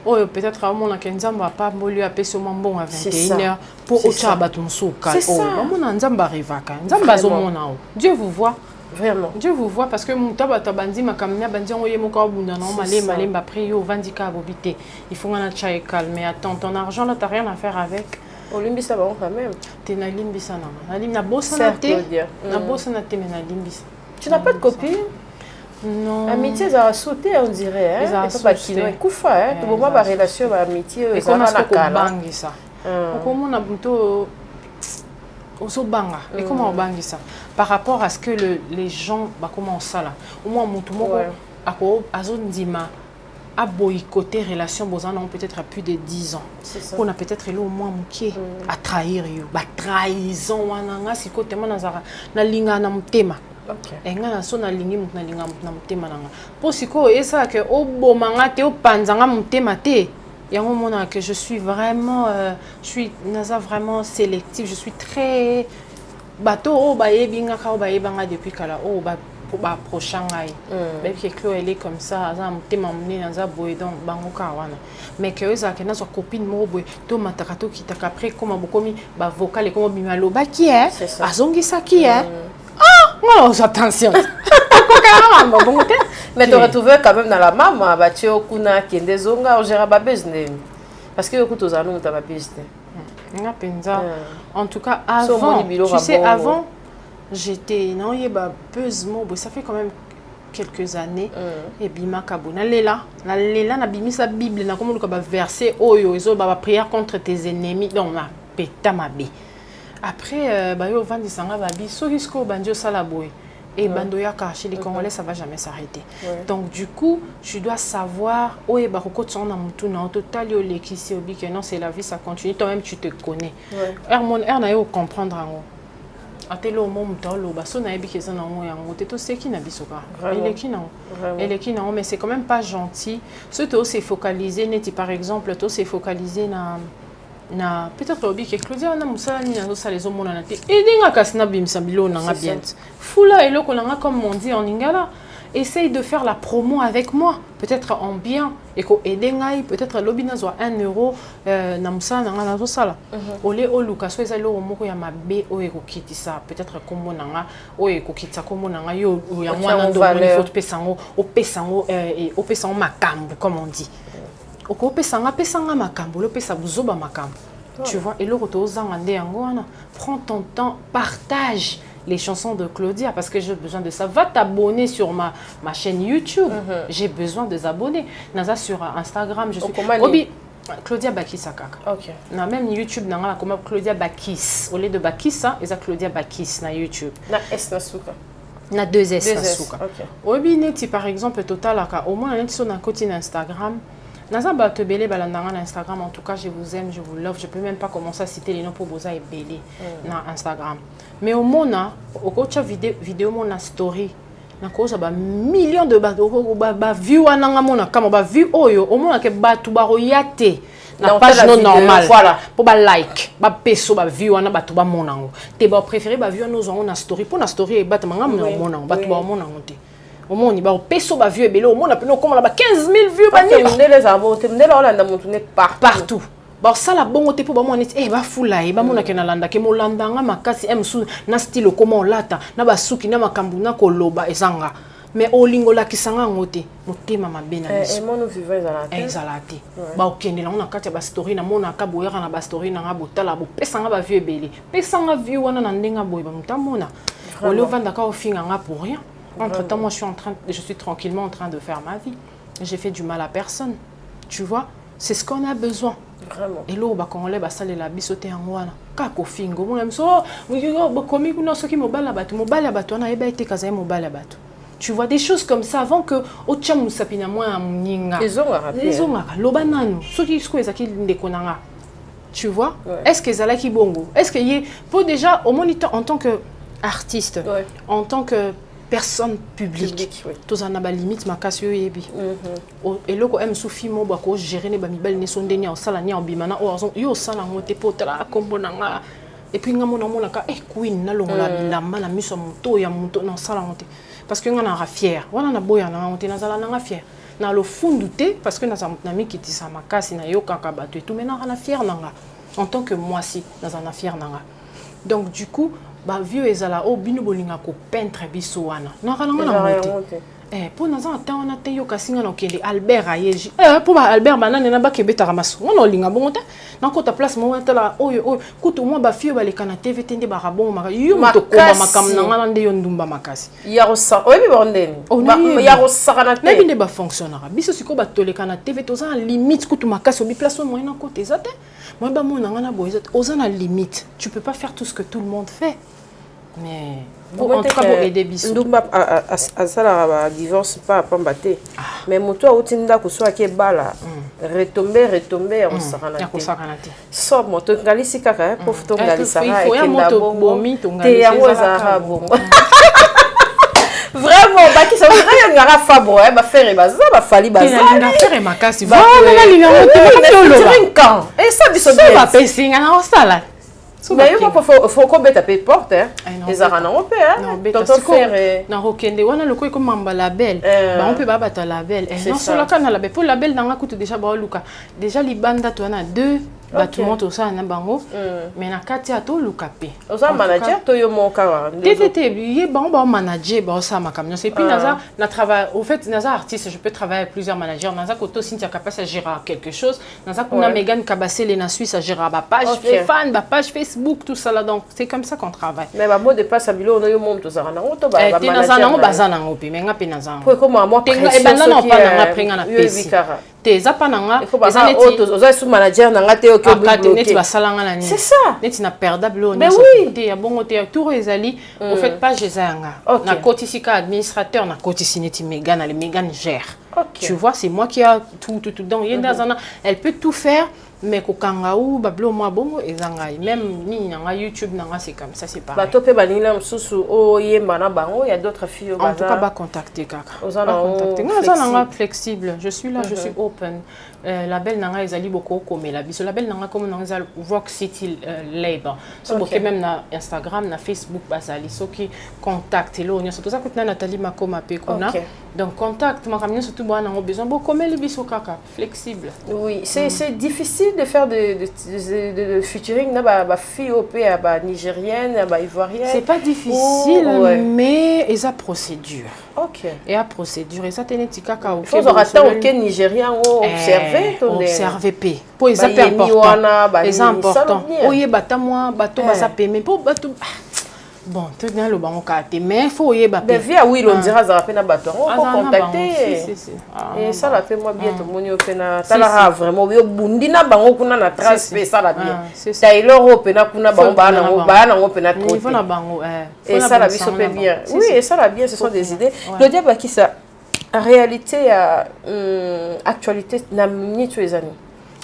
oh peut-être à mon akenzamba pas molu apé sur mon bon à 21h pour ocha batu nsuka oh mon nzamba rivaka nzamba zo mona Dieu vous voit Vraiment. Dieu vous voit parce que mon tabata bandi makamia bandi on yemo ka bunda non malé mba prio vandika bobité. Il faut ngana chaye calme mais attends ton argent là t'as rien à faire avec. Olimbisa ba quand même. T'es na limbisa na. Na lim na bossa na té. Na bossa na té mais na limbisa. Tu n'as pas de copine? Non. Amitié ça a sauté on dirait hein. Et pas qui non kufa hein. Tout moment ba relation ba amitié ça va na bangi ça. Comment on a plutôt Osobanga. Et comment on bangi ça? Par rapport à ce que les gens commencent ça là. Au moins mon tout le monde a zondima a boycotté relation bozana peut-être à plus de 10 ans. On a peut-être là au moins mouké à trahir yo. Ba trahison wananga siko tema nazara na linga na mutema. OK. Enga na so na lingi na linga na mutema nanga. Po siko esa que o bomanga te o panzanga mutema te. Yango mona que je suis vraiment je suis naza vraiment sélective, je suis très bateau o ba yebinga ka o ba yebanga depuis kala o ba prochain ngai. Même que Chloé elle est comme ça, ça mutema mné naza boy donc bango ka wana. Mais que eza que nazo copine mo boy to matakato kitaka après comme bokomi ba vocal et comme bimalo ba qui est azongisa qui est. Ah, non, attention. Mais tu retrouves quand même dans la maman, tu as kuna qui est des onga, on gère pas business. Parce que écoute aux amis, tu as pas business. En tout cas, avant, tu sais, avant, j'étais non, il y a buzz mot, ça fait quand même quelques années. Et bima kabuna lela, na bimi sa Bible, na comme le verset, oh yo, ils ont ba prière contre tes ennemis, donc na péta ma bi. Après, bah yo vandi sanga babi, so risco banjo salaboy. Et bandoya chez les Congolais, ça va jamais s'arrêter. Donc du coup, tu dois savoir où est baroko tsona mutu na total yo lekisi obi que non c'est la vie ça continue. Toi-même tu te connais. Mon na yo comprendre ngo. Atelo mo mutalo ba so na ebi ke zana ngo yango te to seki na bisoka. Elle est qui non mais c'est quand même pas gentil. Surtout c'est focalisé neti par exemple, toi c'est focalisé na peut-être obi que Claudia na musala ni nazo sala ezo mona na te edinga kasina bimisa bilo na nga bien fula eloko na nga comme on dit en lingala essaye de faire la promo avec moi peut-être en bien et ko edengai peut-être lobi nazo 1 euro na musala na nga nazo sala ole oluka so ezalo moko ya mabe o ekokitisa peut-être kombo na nga o ekokitisa kombo na nga yo ya mwana ndo moni faut pesango o pesango makambu comme on dit. Pesanga makambo, le pesa buzoba makambo. Tu vois, et le retour prends ton temps, partage les chansons de Claudia parce que j'ai besoin de ça. Va t'abonner sur ma chaîne YouTube. J'ai besoin de s'abonner. Naza sur Instagram, je suis Obi Claudia Bakis kaka. OK. Na même YouTube na comme Claudia Bakis. Au lieu de Bakis, ils a Claudia Bakis na YouTube. Na S na suka. Na 2 S na suka. OK. Obi neti par exemple total au moins neti sur na côté Instagram. Naza bato belé balandanga na Instagram, en tout cas je vous aime, je vous love, je peux même pas commencer à citer les noms pour boza et belé na Instagram. Mais au mona, au coach vidéo mona story, na cause ba millions de bato ba view ananga mona kama ba view oyo, au mona ke bato ba royate na page non normale. Voilà, pour ba like, ba peso ba view ana bato ba monango. Te ba préféré ba view no zongo na story, pour na story e bato manga monango, bato ba monango te. Au monde il va au peso ba vieux belé au monde appelé comme là 15 000 vues ba ni les abo te mne la landa montu ne partout ba ça la bongo te pour ba mona eh ba fula e ba mona ke na landa ke mo landa nga makasi emsu na style comment lata na ba suki na makambu na koloba ezanga mais olingo la kisanga ngote motema mabena biso et mon vivant ezalate ba okende la on kati ba story na mona ka boyera na ba story na nga botala bo pesanga ba vieux belé pesanga vieux wana na ndenga boy ba mutamona ole vanda ka ofinga nga pour rien. Entre-temps, moi, je suis tranquillement en train de faire ma vie. J'ai fait du mal à personne. Tu vois, c'est ce qu'on a besoin. Vraiment. Et là, quand on lève, ça les la bisoté en wana. Kako fingo, mon aime so, comme nous sommes qui mobile à bateau, on a été casé mobile à bateau. Tu vois des choses comme ça avant que au tchamu sapina moi mninga. Les onga, lobananu, ceux qui sont ezaki ndekonanga. Tu vois? Est-ce que zala ki bongo? Est-ce que y pour déjà au moniteur en tant que artiste, en tant que personne publique, tous en a ba limite makasi yo yebi. Et loko em soufi mo ba ko gérer ne ba mibal ne sondeni en sala ni en bimana o yo sala ngote potala kombo nanga. Et puis ngamo na mona ka queen na longola bilamba na miso moto ya moto na sala ngote parce que ngana ra fier. Wana na boya na ngote na sala na fier. Na lo funduté parce que na na mi kitisa makasi na yo kaka bato et tout mais na fier nanga en tant que moi si na fier nanga. Donc du coup ba vieux ezala o bino bolinga ko peintre biso wana nakalanga na mote pour naza ata wana te yo kasinga na okende Albert ayeji pour ba Albert banane na bakebetaka maso wana olinga bongo te nakota place mo tala oyo kutu mwa ba vieux baleka na TV tende barabongo maka yo moto koma makam na ngana nde yo ndumba makasi ya rosa oyebi bondeni ya rosa kana te nabi nde ba fonctionnera biso siko batoleka na TV toza na limite kutu makasi obi place mo na kote ezate moi ba mona ngana boy ezate oza na limite tu peux pas faire tout ce que tout le monde fait mais en tout cas pour aider biso ndumba asala ba divorce pas pambate mais moto autinda kuswa ke bala retomber on sakana te so moto ngalisi kaka pour to ngalisa ka ekenda bomi to ngalisa za bongo vraiment baki ça va ngara fabo ba faire baza ba fali baza na faire makasi va na linga moto et ça biso ba pesinga na osala mais il faut qu'on mette à peu de porte les arana on peut tonton faire na rokende wana loko ko mamba label ba on peut ba bata label non solo kana label pour label nanga kutu déjà ba luka déjà libanda to na deux ba tout monde ça na bango mais na kati ato luka pe oza manager to yo monka wa tete ye ba on ba manager ba ça ma camion c'est puis naza na travail au fait naza artiste je peux travailler avec plusieurs managers naza koto Cynthia capable à gérer quelque chose naza kuna Megan Kabasele na Suisse à gérer ba page fan ba page Facebook tout ça là donc c'est comme ça qu'on travaille mais ba mot de passe à bilo on yo monde to ça na to ba manager naza na bazana ngopi mais ngapi naza pour comment moi e banda na pa na prenga na pesi te zapa nanga ezaneti oza sous manager nanga te ok neti basalanga na nini c'est ça neti na perdable on te ya bongo te tour ezali au fait page ezanga na kotisika administrateur na kotisi neti Megan le Megan gère tu vois c'est moi qui a tout donc yenda zana elle peut tout faire mais kokanga ou bablo moi bongo ezanga même ni nanga YouTube nanga c'est comme ça c'est pareil bato pe banila msusu o yemba na bango il y a d'autres filles en tout cas ba contacter kaka ozana flexible je suis là je suis open label nanga ezali boko komela biso label nanga comme nanga ezali Rock City Label so boke même na Instagram na Facebook bazali soki contact lo nyonso toza kutana Nathalie Makoma pe kona donc contact makamnyo surtout bana ngo besoin boko komela biso kaka flexible oui c'est difficile de faire de featuring na ba fille au pays ba nigérienne ba ivoirienne c'est pas difficile mais ils a procédure et à procédure et ça teneti kaka au faut attendre aucun nigérien observer p pour les important les important oye bata moi bato basa peme pour bato bon tout dans le bango kate mais faut y ba via oui on dira ça rapena bato on peut contacter et ça la fait moi bien tout moni opena ça la vraiment yo bundi na bango kuna na trace ça la bien Taylor opena kuna bango ba na opena trop niveau na bango et ça la biso peut bien oui et ça la bien ce sont des idées Claudia Baki ça en réalité actualité na minute les années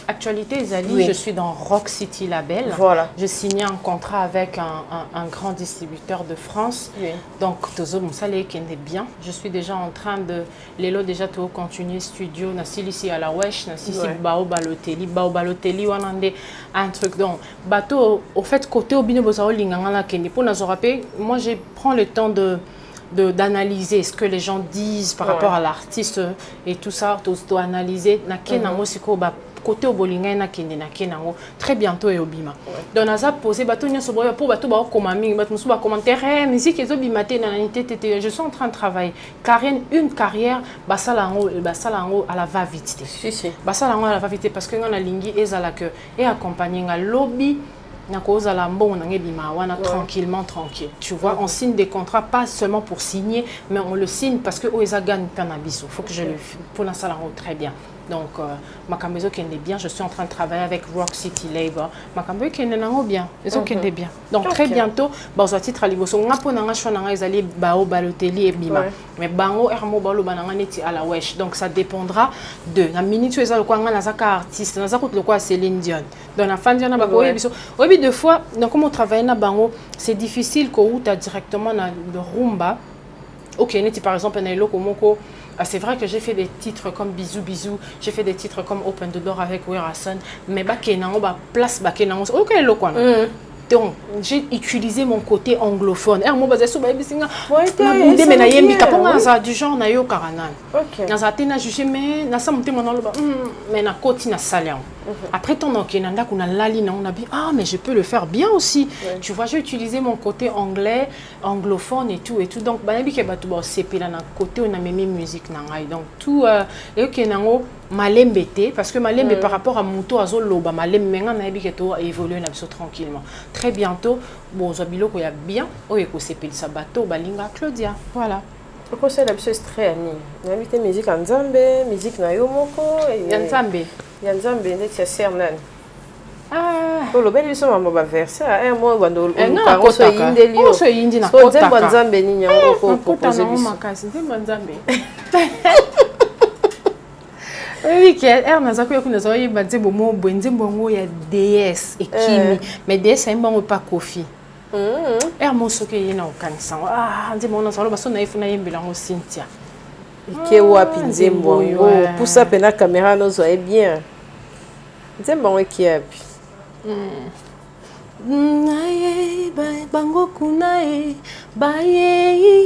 Actualité Zali, je suis dans Rock City Label. Voilà. Je signais un contrat avec un grand distributeur de France. Donc, Tozo Moussale qui est bien. Je suis déjà en train de... Lélo déjà tout continuer studio. Nassi ici à la Wesh, Nassi ici Bao Balotelli, Wanande, un truc. Donc, bateau, au fait, côté Obino Bozao Lingangala Kendi, pour Nazorape, moi, je prends le temps d'analyser ce que les gens disent par rapport à l'artiste et tout ça, tout analyser. Côté au bolinga na kende na kenango très bientôt et obima donc naza posé bato nyoso boya pour bato ba komami bato musu ba commentaire musique ezo bimate na nité je suis en train de travailler Karen une carrière basalango à la va vite si basalango à la va vite parce que ngana lingi ezala que et accompagner nga lobby na koza la mbongo na ngebima wana tranquille tu vois on signe des contrats pas seulement pour signer mais on le signe parce que oeza gagne panabiso faut que je le pour la salango très bien. Donc, ma caméra qui est bien, je suis en train de travailler avec Rock City Label. Ma caméra qui est bien, ils ont qui est bien. Donc, très bientôt, on va titre à l'Iboso. On a pour nous changer Bao Balotelli et Bima. Mais Bango Hermo Balo Bananganeti à la Wesh. Donc, ça dépendra de la minute où ils ont le quoi, artiste, on a le quoi, Céline Dion. Dans la fin de l'année, oui, deux fois, donc comme on travaille na Bango, c'est difficile qu'on tu as directement le rumba. Ok, par exemple, on a le Komoko. C'est vrai que j'ai fait des titres comme Bisous Bisous, j'ai fait des titres comme Open the Door avec Werason, mais Bakenango, place Bakenango, ok, le quoi. Donc, j'ai utilisé mon côté anglophone. Et moi, je suis du genre na yo karanan. Na za tena jugé mais na sa monté mon mais na koti na salian. Après, ton okenda qu'on a la ligne, on a dit, ah, mais je peux le faire bien aussi. Tu vois, j'ai utilisé mon côté anglais, anglophone et tout. Donc, c'est là dans côté on a même musique. Donc, tout, et que malembete, parce que malembe par rapport à Mouto Azoloba, malembe maintenant a évolué tranquillement. Très bientôt, bon, Zabilo, il y a bien, oh, et que c'est ça bateau, balinga Claudia. Voilà. Le conseil d'habitude est très ami. On a invité musique en Zambé, musique na Yomoko. Yanzambe. Yanzambe, c'est Cernan. Ah. Pour le bel, ils sont en mode verset. Un mois, on doit on se indi na kota. On Zambé ni nyangoko proposer biso. Oui, que Ernazako yakunazo yiba nzembo mo bwenzembo ngo ya DS ekimi. Mais DS aimba pas Kofi. Mon soke yena okanisa ah nzembo na salo baso na ifuna yembela ngo Cynthia ke wapi nzembo pour ça pena caméra no zo bien nzembo ngo kiapi nae bango kunae baye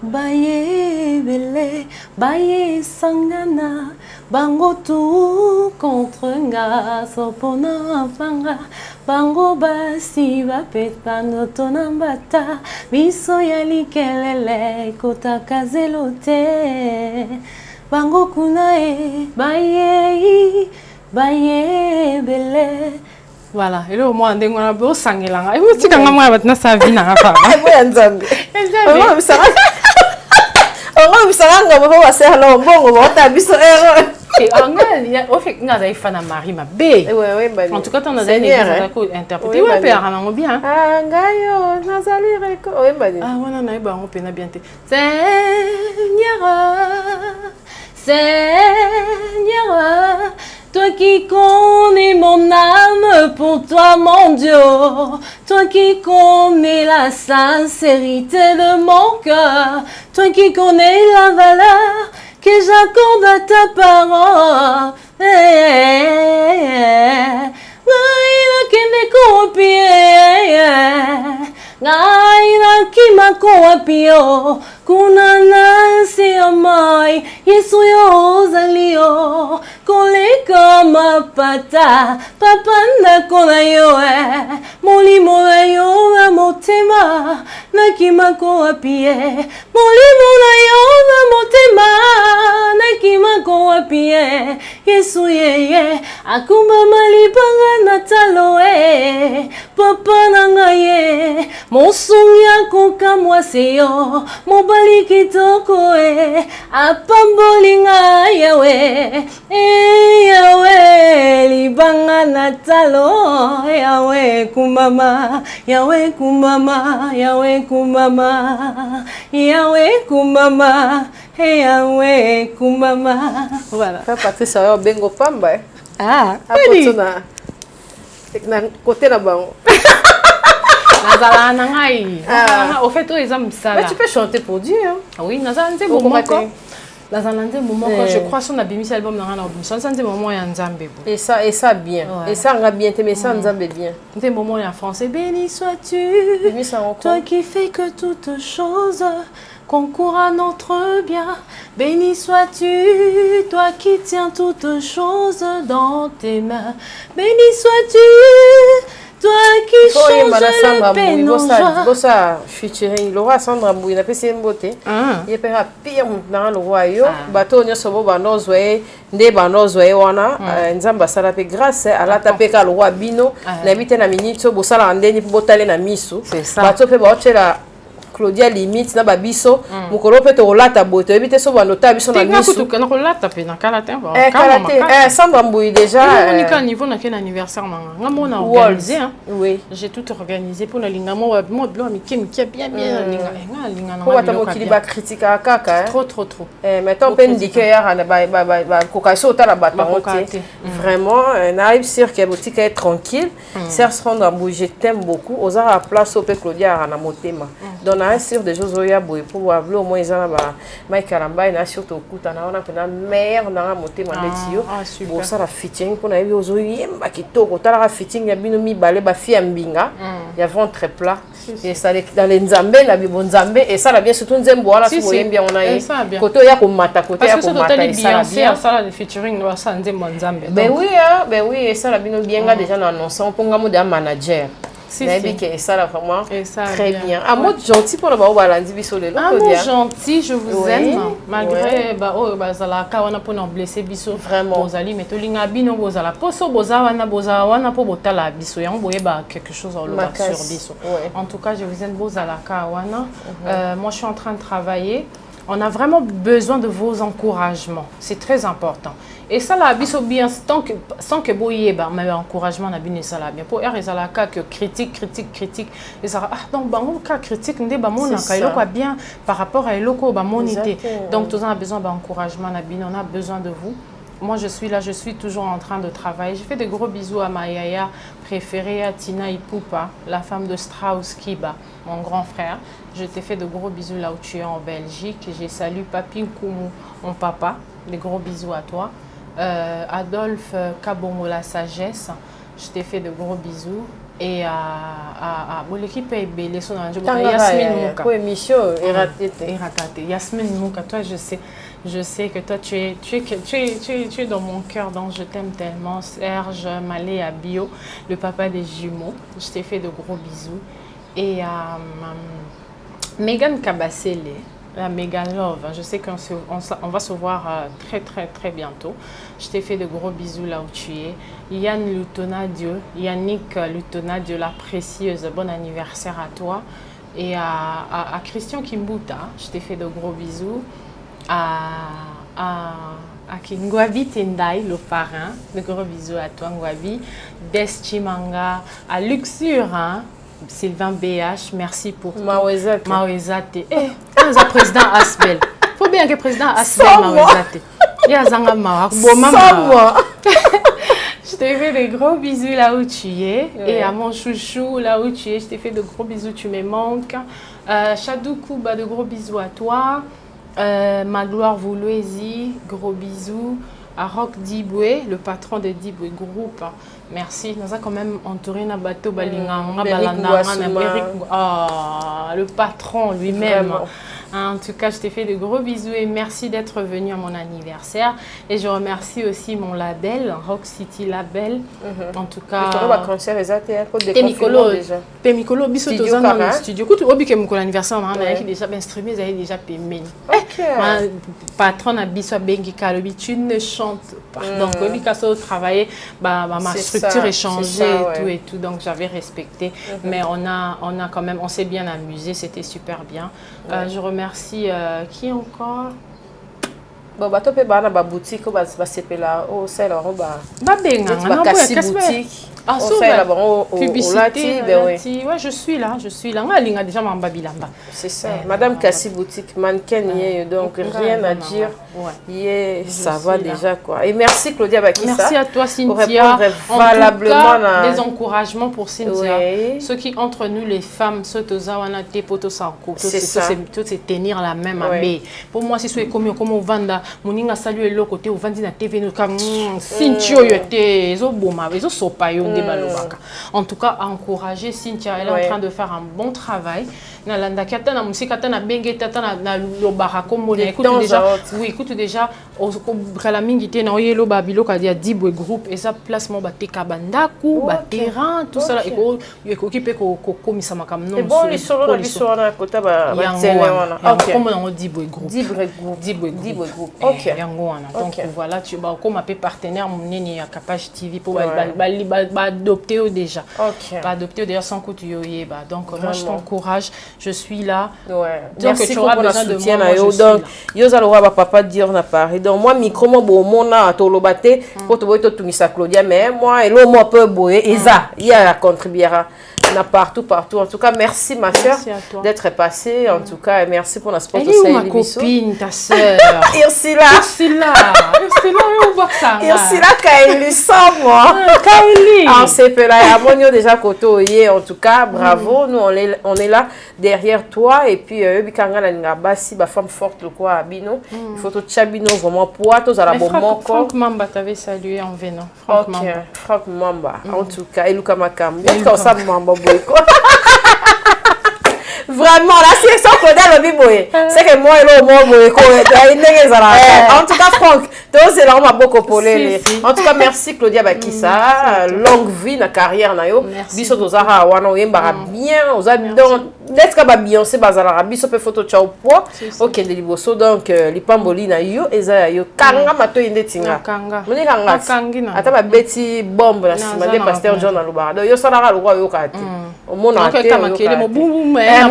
bele baye sangana bango tu contre nga sopona fanga bango basi bapetano tonambata miso ya likelele kotaka zelote bango kunae baye bele. Voilà, et là au moins on a beau sangelanga. Et vous tu quand moi maintenant ça vient na fa. Moi nzambe. On ça nga bo wa se lo bongo bo ta biso et on fait nga za fana Marie ma bé. En tout cas on a des interpréter ouais père na bien. Ah ngayo nazali reko ouais bani. Ah wana na ba on pena bien te. Seigneur, toi qui connais mon âme, pour toi mon Dieu, toi qui connais la sincérité de mon cœur, toi qui connais la valeur que j'accorde à ta parole. Kuna nasi amai Yesu yozalio koleka mapata papanda kona yoe molimo na yo na motema nakima ko apie molimo na yo na motema nakima ko apie Yesu yeye akumba malipanga nataloe papa nangaye mosunya ko kamwaseyo mobali kitoko apambolinga yawe yawe libanga natalo yawe kumama yawe kumama yawe kumama yawe kumama yawe kumama. Voilà. Patrice ayo bengo pamba ah apotuna na côté na bango. Nazala ngai. Ah, au fait, toi, ils aiment ça. Mais tu peux chanter pour Dieu. Hein? Oui, Nazala nze momoko. Nazala nze momoko. Je crois son abimisi album na ngana album. Son nze momo ya nzambe. Et ça bien. Ouais. Et ça nga bien mais ça nzambe bien. Nze momo ya français. Béni sois-tu. Toi qui fais que toutes choses concourent à notre bien. Béni sois-tu, toi qui tiens toutes choses dans tes mains. Béni sois-tu. Toi qui changes le peine en joie. Ça featuring le roi Sandra Mbouy na pesi mbote. Il pera pire dans le roi yo. Bato nyoso bo banozwe nde banozwe wana nzamba sala pe grâce à la tapeka le roi bino na bite na minito bo sala ndeni botale na misu. Bato pe ba otela Claudia limite na babiso mukolo pe to olata boto ebite so banota biso na misu. Tinga kutu na olata pe na kalatin ba. Sandra Mbouy déjà Monica niveau na quel anniversaire nga mona organisé hein. Oui, j'ai tout organisé pour la linga moi blanc mi bien linga na. Ko wata mokili ba critique kaka trop mais tant peine diker na ba kokaso ta la batanté. Vraiment n'arrive sûr que boutique est tranquille. Serge Sandra Mbouy je t'aime beaucoup. Ozara place au pe Claudia na motema. donc on a sur des choses oya boy pour voir au moins ils en ba Mike Karamba et na surtout kuta na ona pena mère na monter mandeti yo pour ça la fitting pour na yo zo yemba kitoko tala fitting ya bino mi balé ba fi mbinga ya ventre très plat et ça dans les nzambe la bibo nzambe et ça la bien surtout nzembo wala so yembi on a côté ya ko mata côté ya ko mata et ça la bien ça la featuring no ça nzembo nzambe ben oui et ça la bino bien déjà na annoncer on ponga mo de manager. C'est ça là vraiment très bien. Amour gentil pour le bas balandi biso le amour gentil, je vous aime malgré la kawana pour nous blesser biso vraiment. Bozali mais tolinga bino bozala poso bozawana po botala biso yango boye ba quelque chose en loba sur biso. En tout cas, je vous aime bozala kawana. Moi je suis en train de travailler. On a vraiment besoin de vos encouragements. C'est très important. Et ça, là, bien, sans que vous ayez un encouragement, ça là bien. Pour elle, ça là, que critique. Et ça, donc, bon, cas critique, on a bien par rapport à l'eau, monité. Donc, tous on a besoin d'encouragement, on a besoin de vous. Moi, je suis là, je suis toujours en train de travailler. Je fais des gros bisous à ma yaya préférée, à Tina Ipupa, la femme de Strauss Kiba, mon grand frère. Je t'ai fait de gros bisous là où tu es en Belgique. J'ai salué Papi Nkoumou, mon papa. Des gros bisous à toi. Adolphe Kabongo, la sagesse. Je t'ai fait de gros bisous. Et à l'équipe est belle. Yasmine Mouka. Pour émission, Yasmine Mouka, toi, je sais que toi, tu es dans mon cœur, donc je t'aime tellement. Serge Malé à Bio, le papa des jumeaux. Je t'ai fait de gros bisous. Et à Megan Kabassele, la Megan Love, je sais qu'on va se voir très bientôt. Je t'ai fait de gros bisous là où tu es. Yann Lutonadio, Yannick Lutonadio, la précieuse, bon anniversaire à toi. Et à Christian Kimbuta, je t'ai fait de gros bisous. À Ngwabi Tendai, le parrain, de gros bisous à toi Ngwabi. Deschimanga, à Luxure, hein? Sylvain BH, merci pour tout. Mawezate. Le président Asbel. Il faut bien que le président Asbel Mawezate. Il y a Zanga Mawak. Je t'ai fait des gros bisous là où tu es. Et à mon chouchou là où tu es, je t'ai fait de gros bisous, tu me manques. Chadou Kouba, de gros bisous à toi. Magloire Voulouezi, gros bisous. À Rock Diboué, le patron de Diboué Group. Merci. Nous avons quand même entouré un bateau le patron lui-même. En tout cas, je t'ai fait de gros bisous et merci d'être venu à mon anniversaire. Et je remercie aussi mon label, Rock City Label. En tout cas, Pemikolo, biso tozana dans le studio. Quand tu as mon anniversaire, on a déjà streamé, ils avaient déjà payé. Patron a biso bengi kalobi, tu ne chantes pas. Donc, au travailler, ma structure est changée et tout. Donc, j'avais respecté. Mais on a quand même, on s'est bien amusé, c'était super bien. Je remercie qui encore? Bon, tu peux aller à boutique, tu peux là, au sel, boutique. Ah, publicité, ouais, je suis là. Déjà c'est ça. Madame Kassi boutique, mannequin, donc rien à dire. Ça va déjà quoi. Et merci Claudia Bakissa. Merci à toi Cynthia. Valablement des encouragements pour Cynthia. Ceux qui entre nous les femmes, ceux qui tout c'est tenir la même mais pour moi c'est ce comme on vanda moninga saluer le côté au vandi na TV nous comme Cynthia yote zo boma zo sopa yo. En tout cas, encourager Cynthia, elle est en train de faire un bon travail. Écoute déjà, groupe et ça placement bandaku, terrain, tout ça et bon donc voilà, tu vas comme un partenaire mon Capage TV pour adopter déjà. Adopter déjà sans coup tu donc moi je t'encourage, je suis là. Merci pour le soutien donc yo papa dire na Paris. Donc moi micro mo mona to lobate pour te boito tout misa Claudia mais moi et l'homme peut boyer eza il y a contribuera. partout. En tout cas, merci ma soeur d'être passée. En tout cas, merci pour la sport. Elle est où ma copine, ta soeur? Ursula. Ursula Kaili sans moi. Kaili. Alors c'est là, Amonio déjà côté. En tout cas, bravo. Nous on est là derrière toi et puis bikanga na ngaba si ba femme forte le quoi Bino. Il faut tout chabino vraiment pour tous à la bon Franck Mamba t'avait salué en venant. Franck Mamba. En tout cas, et Luka Makam. Quand ça Mamba boyko. Vraiment, la sélection Claudia Lobiboye. C'est que moi, et en tout cas, Franck, c'est là, on m'a beaucoup polé. En tout cas, merci Claudia Bakissa. Longue vie, na carrière, na yo. Biso Tozara, wana oyembara bien. Oza donc, let's ka ba Beyoncé bazala biso pe photo tchao po. Ok, de liboso donc lipamboli na yo eza yo kanga mato inde tinga. Kanga. Moni kanga. Ata ba beti bombe na sima de pasteur John na lubara. Yo sala lo yo kati. Au monde entier.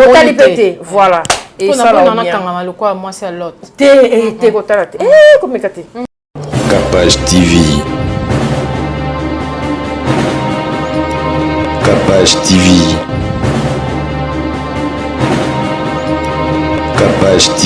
Motali pété, voilà. Et ça là on a le quoi moi c'est l'autre. T'es kotala. Comme kati. Capage TV. Capage TV. Capage TV.